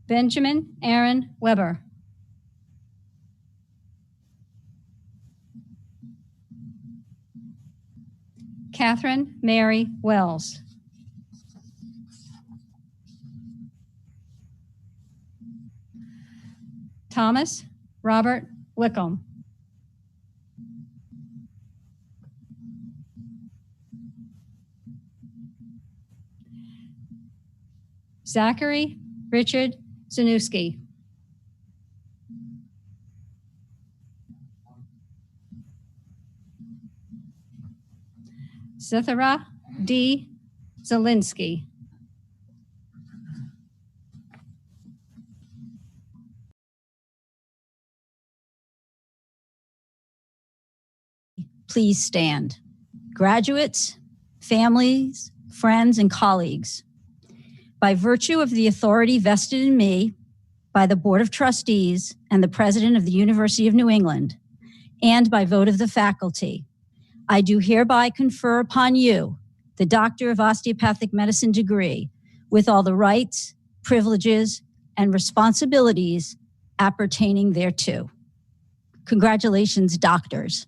Benjamin Aaron Weber. Catherine Mary Wells. Thomas Robert Wickham. Zachary Richard Zanuski. Zithara D. Zelinsky. Please stand. Graduates, families, friends, and colleagues, by virtue of the authority vested in me by the Board of Trustees and the President of the University of New England, and by vote of the faculty, I do hereby confer upon you the Doctor of Osteopathic Medicine degree with all the rights, privileges, and responsibilities appertaining thereto. Congratulations, doctors.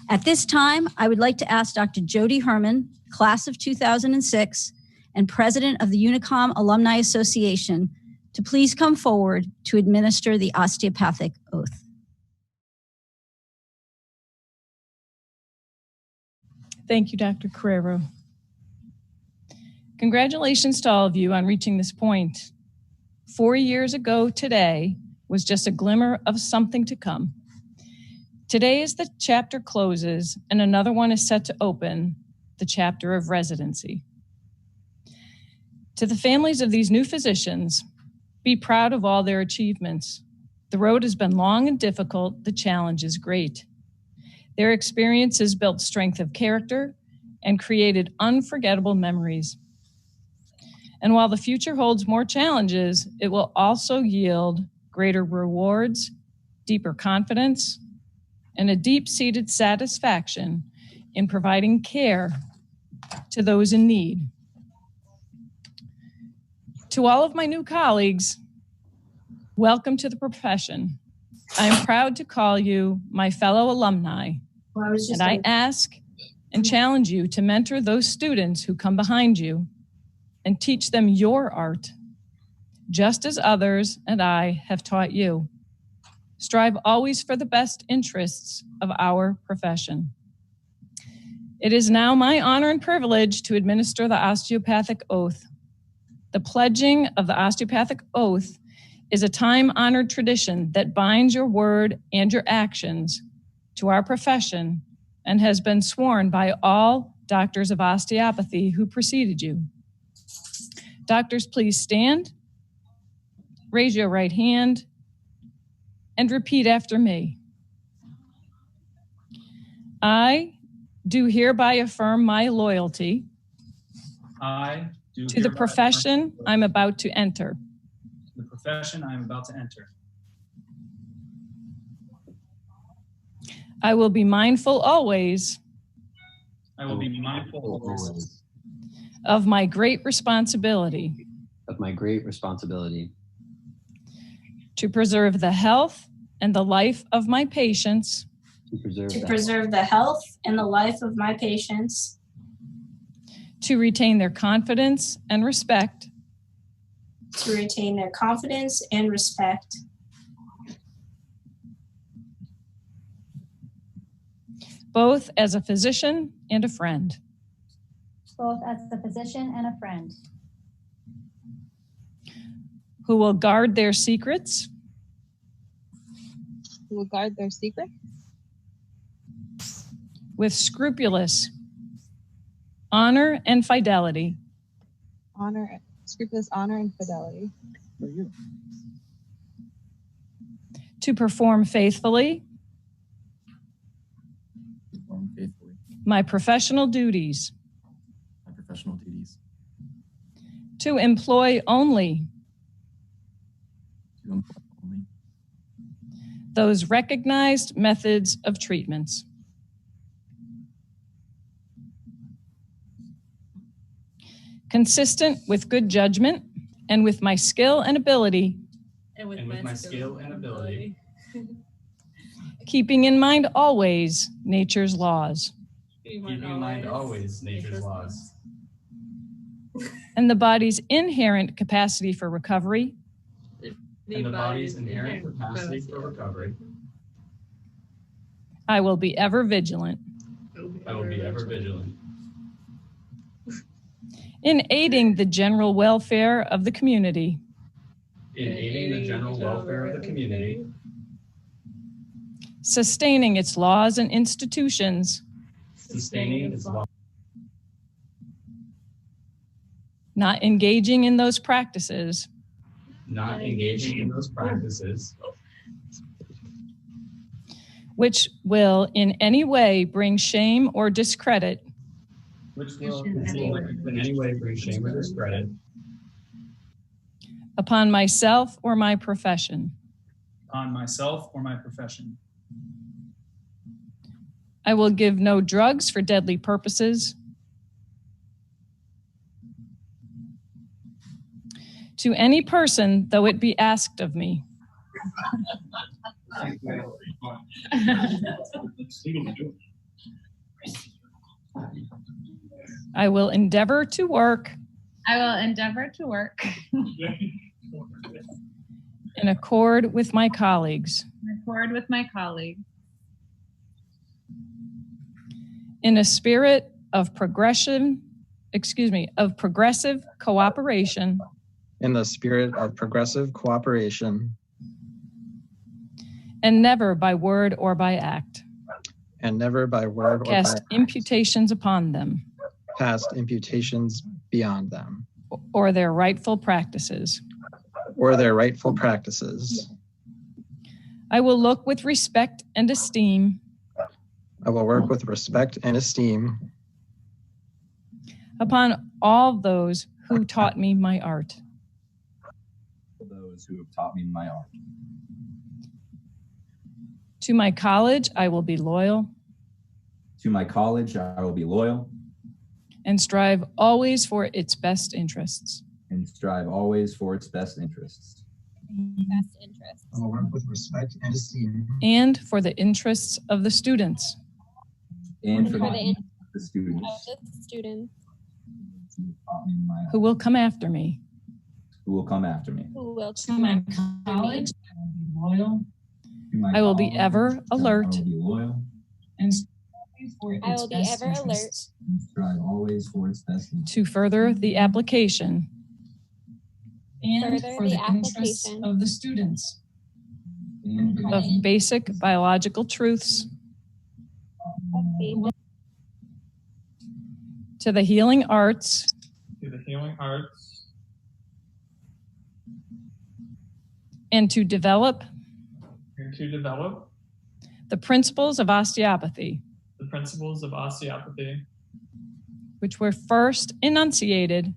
At this time, I would like to ask Dr. Jody Herman, class of 2006, and president of the Unicom Alumni Association, to please come forward to administer the osteopathic oath. Thank you, Dr. Carrero. Congratulations to all of you on reaching this point. 4 years ago today was just a glimmer of something to come. Today, as the chapter closes and another one is set to open, the chapter of residency. To the families of these new physicians, be proud of all their achievements. The road has been long and difficult. The challenge is great. Their experiences built strength of character and created unforgettable memories. And while the future holds more challenges, it will also yield greater rewards, deeper confidence, and a deep-seated satisfaction in providing care to those in need. To all of my new colleagues, welcome to the profession. I am proud to call you my fellow alumni, and I ask and challenge you to mentor those students who come behind you and teach them your art, just as others and I have taught you. Strive always for the best interests of our profession. It is now my honor and privilege to administer the osteopathic oath. The pledging of the osteopathic oath is a time-honored tradition that binds your word and your actions to our profession and has been sworn by all doctors of osteopathy who preceded you. Doctors, please stand, raise your right hand, and repeat after me. I do hereby affirm my loyalty to the profession I'm about to enter. The profession I am about to enter. I will be mindful always I will be mindful always of my great responsibility to preserve the health and the life of my patients, to preserve the health and the life of my patients, to retain their confidence and respect, to retain their confidence and respect, both as a physician and a friend. Both as a physician and a friend. Who will guard their secrets, who will guard their secret with scrupulous honor and fidelity, scrupulous honor and fidelity, to perform faithfully my professional duties, to employ only those recognized methods of treatments, consistent with good judgment and with my skill and ability, keeping in mind always nature's laws. And the body's inherent capacity for recovery. I will be ever vigilant. In aiding the general welfare of the community. Sustaining its laws and institutions. Not engaging in those practices. Which will in any way bring shame or discredit. Upon myself or my profession. I will give no drugs for deadly purposes. To any person, though it be asked of me. I will endeavor to work. In accord with my colleagues. In a spirit of progressive cooperation. In the spirit of progressive cooperation. And never by word or by act. Cast imputations upon them. Cast imputations beyond them. Or their rightful practices. I will look with respect and esteem. Upon all those who taught me my art. To my college, I will be loyal. And strive always for its best interests. I will work with respect and esteem. And for the interests of the students. Who will come after me. To my college, I will be ever alert. To further the application. And for the interests of the students. Of basic biological truths. To the healing arts. And to develop. The principles of osteopathy. Which were first enunciated.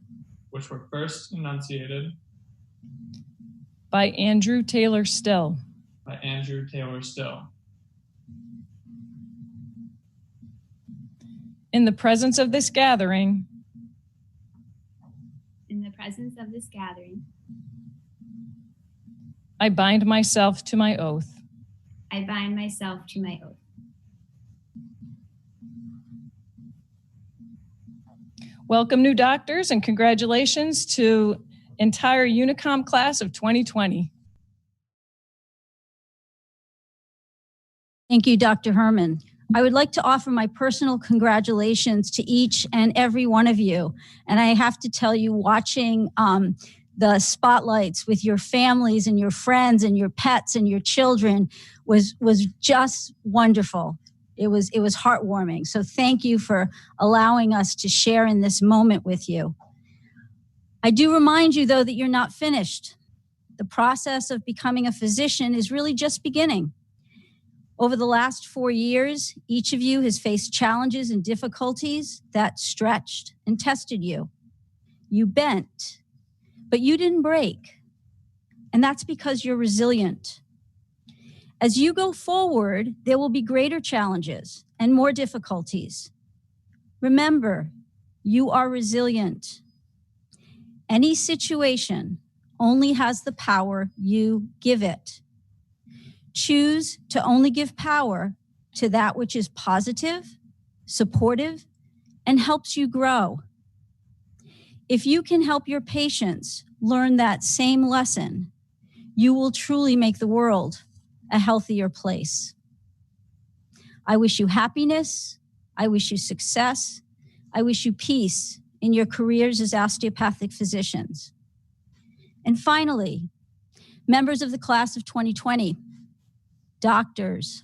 By Andrew Taylor Still. In the presence of this gathering. I bind myself to my oath. Welcome, new doctors, and congratulations to entire Unicom class of 2020. Thank you, Dr. Herman. I would like to offer my personal congratulations to each and every one of you. And I have to tell you, watching the spotlights with your families and your friends and your pets and your children was just wonderful. It was heartwarming. So thank you for allowing us to share in this moment with you. I do remind you, though, that you're not finished. The process of becoming a physician is really just beginning. Over the last 4 years, each of you has faced challenges and difficulties that stretched and tested you. You bent, but you didn't break. And that's because you're resilient. As you go forward, there will be greater challenges and more difficulties. Remember, you are resilient. Any situation only has the power you give it. Choose to only give power to that which is positive, supportive, and helps you grow. If you can help your patients learn that same lesson, you will truly make the world a healthier place. I wish you happiness. I wish you success. I wish you peace in your careers as osteopathic physicians. And finally, members of the class of 2020, doctors,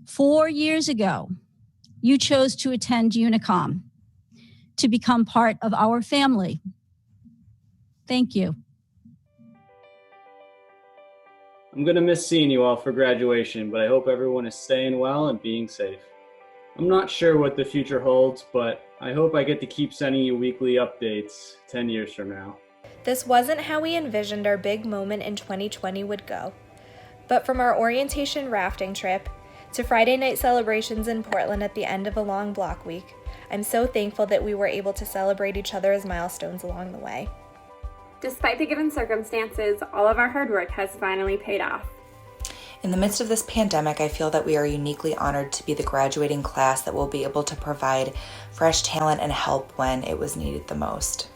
4 years ago, you chose to attend UNICOM to become part of our family. Thank you. I'm going to miss seeing you all for graduation, but I hope everyone is staying well and being safe. I'm not sure what the future holds, but I hope I get to keep sending you weekly updates 10 years from now. This wasn't how we envisioned our big moment in 2020 would go. But from our orientation rafting trip to Friday night celebrations in Portland at the end of a long block week, I'm so thankful that we were able to celebrate each other as milestones along the way. Despite the given circumstances, all of our hard work has finally paid off. In the midst of this pandemic, I feel that we are uniquely honored to be the graduating class that will be able to provide fresh talent and help when it was needed the most.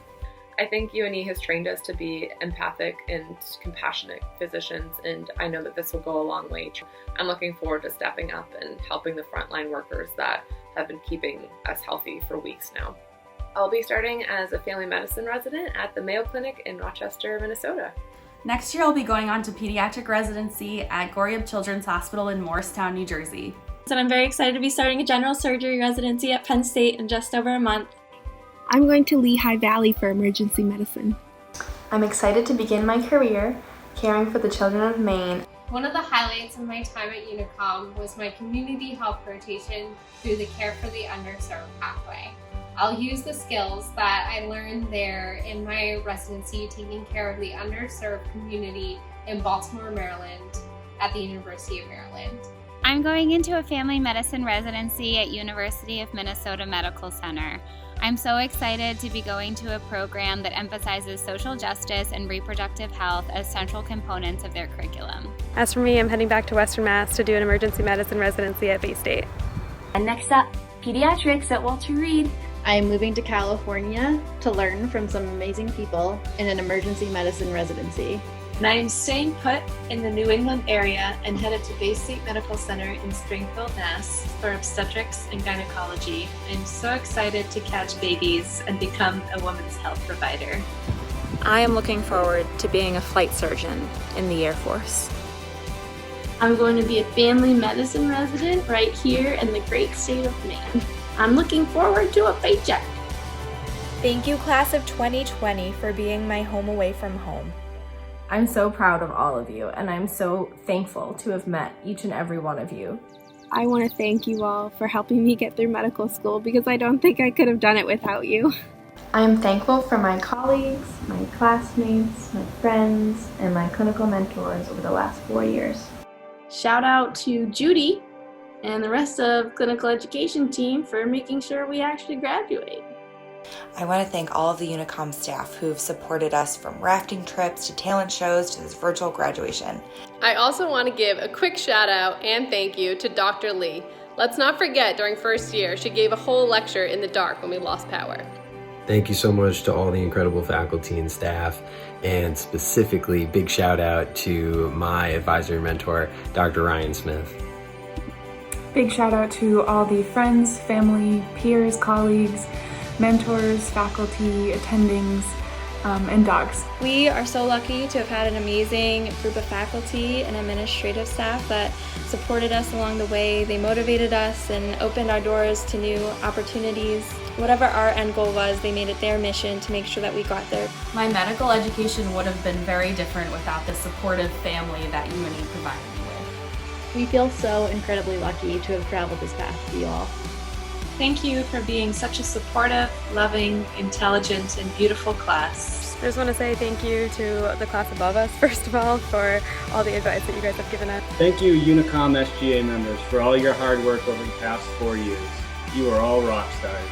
I think UNE has trained us to be empathic and compassionate physicians, and I know that this will go a long way. I'm looking forward to stepping up and helping the frontline workers that have been keeping us healthy for weeks now. I'll be starting as a family medicine resident at the Mayo Clinic in Rochester, Minnesota. Next year, I'll be going on to pediatric residency at Goriab Children's Hospital in Morristown, New Jersey. And I'm very excited to be starting a general surgery residency at Penn State in just over a month. I'm going to Lehigh Valley for emergency medicine. I'm excited to begin my career caring for the children of Maine. One of the highlights of my time at UNICOM was my community health rotation through the Care for the Underserved pathway. I'll use the skills that I learned there in my residency taking care of the underserved community in Baltimore, Maryland at the University of Maryland. I'm going into a family medicine residency at University of Minnesota Medical Center. I'm so excited to be going to a program that emphasizes social justice and reproductive health as central components of their curriculum. As for me, I'm heading back to Western Mass to do an emergency medicine residency at Bay State. And next up, pediatrics at Walter Reed. I am moving to California to learn from some amazing people in an emergency medicine residency. And I am staying put in the New England area and headed to Bay State Medical Center in Springfield, Mass. for obstetrics and gynecology. I'm so excited to catch babies and become a women's health provider. I am looking forward to being a flight surgeon in the Air Force. I'm going to be a family medicine resident right here in the great state of Maine. I'm looking forward to a paycheck. Thank you, class of 2020, for being my home away from home. I'm so proud of all of you, and I'm so thankful to have met each and every one of you. I want to thank you all for helping me get through medical school because I don't think I could have done it without you. I am thankful for my colleagues, my classmates, my friends, and my clinical mentors over the last 4 years. Shout out to Judy and the rest of clinical education team for making sure we actually graduate. I want to thank all of the UNICOM staff who've supported us from rafting trips to talent shows to this virtual graduation. I also want to give a quick shout out and thank you to Dr. Lee. Let's not forget during first year, she gave a whole lecture in the dark when we lost power. Thank you so much to all the incredible faculty and staff, and specifically big shout out to my advisory mentor, Dr. Ryan Smith. Big shout out to all the friends, family, peers, colleagues, mentors, faculty, attendings, and dogs. We are so lucky to have had an amazing group of faculty and administrative staff that supported us along the way. They motivated us and opened our doors to new opportunities. Whatever our end goal was, they made it their mission to make sure that we got there. My medical education would have been very different without the supportive family that UNE provided me with. We feel so incredibly lucky to have traveled this path with you all. Thank you for being such a supportive, loving, intelligent, and beautiful class. I just want to say thank you to the class above us, first of all, for all the advice that you guys have given us. Thank you, UNICOM SGA members, for all your hard work over the past 4 years. You are all rock stars.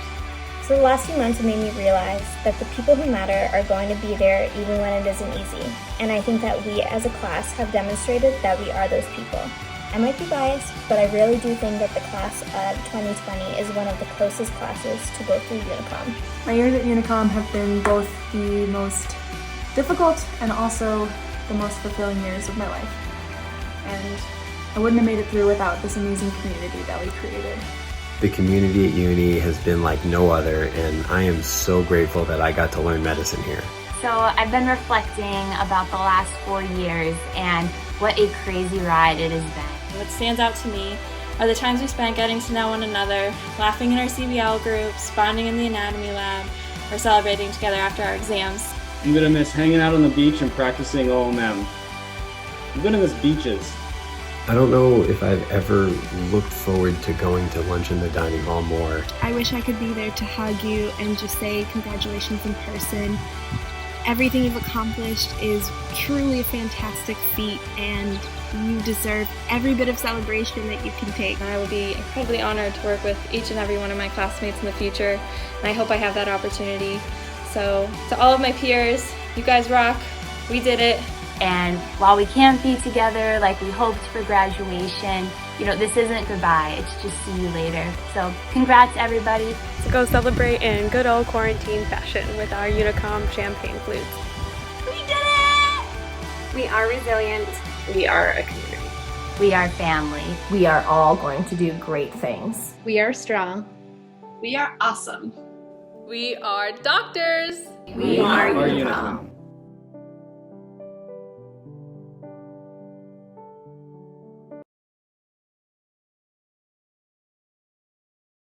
So the last few months have made me realize that the people who matter are going to be there even when it isn't easy. And I think that we as a class have demonstrated that we are those people. I might be biased, but I really do think that the class of 2020 is one of the closest classes to go through UNICOM. My years at UNICOM have been both the most difficult and also the most fulfilling years of my life. And I wouldn't have made it through without this amazing community that we created. The community at UNE has been like no other, and I am so grateful that I got to learn medicine here. So I've been reflecting about the last 4 years and what a crazy ride it has been. What stands out to me are the times we spent getting to know one another, laughing in our CBL groups, bonding in the anatomy lab, or celebrating together after our exams. I'm gonna miss hanging out on the beach and practicing OMM. I'm gonna miss beaches. I don't know if I've ever looked forward to going to lunch in the dining hall more. I wish I could be there to hug you and just say congratulations in person. Everything you've accomplished is truly a fantastic feat, and you deserve every bit of celebration that you can take. I will be incredibly honored to work with each and every one of my classmates in the future, and I hope I have that opportunity. So to all of my peers, you guys rock, we did it. And while we can't be together like we hoped for graduation, this isn't goodbye, it's just see you later. So congrats everybody. So go celebrate in good old quarantine fashion with our UNICOM champagne flutes. We did it! We are resilient. We are a community. We are family. We are all going to do great things. We are strong. We are awesome. We are doctors. We are UNICOM.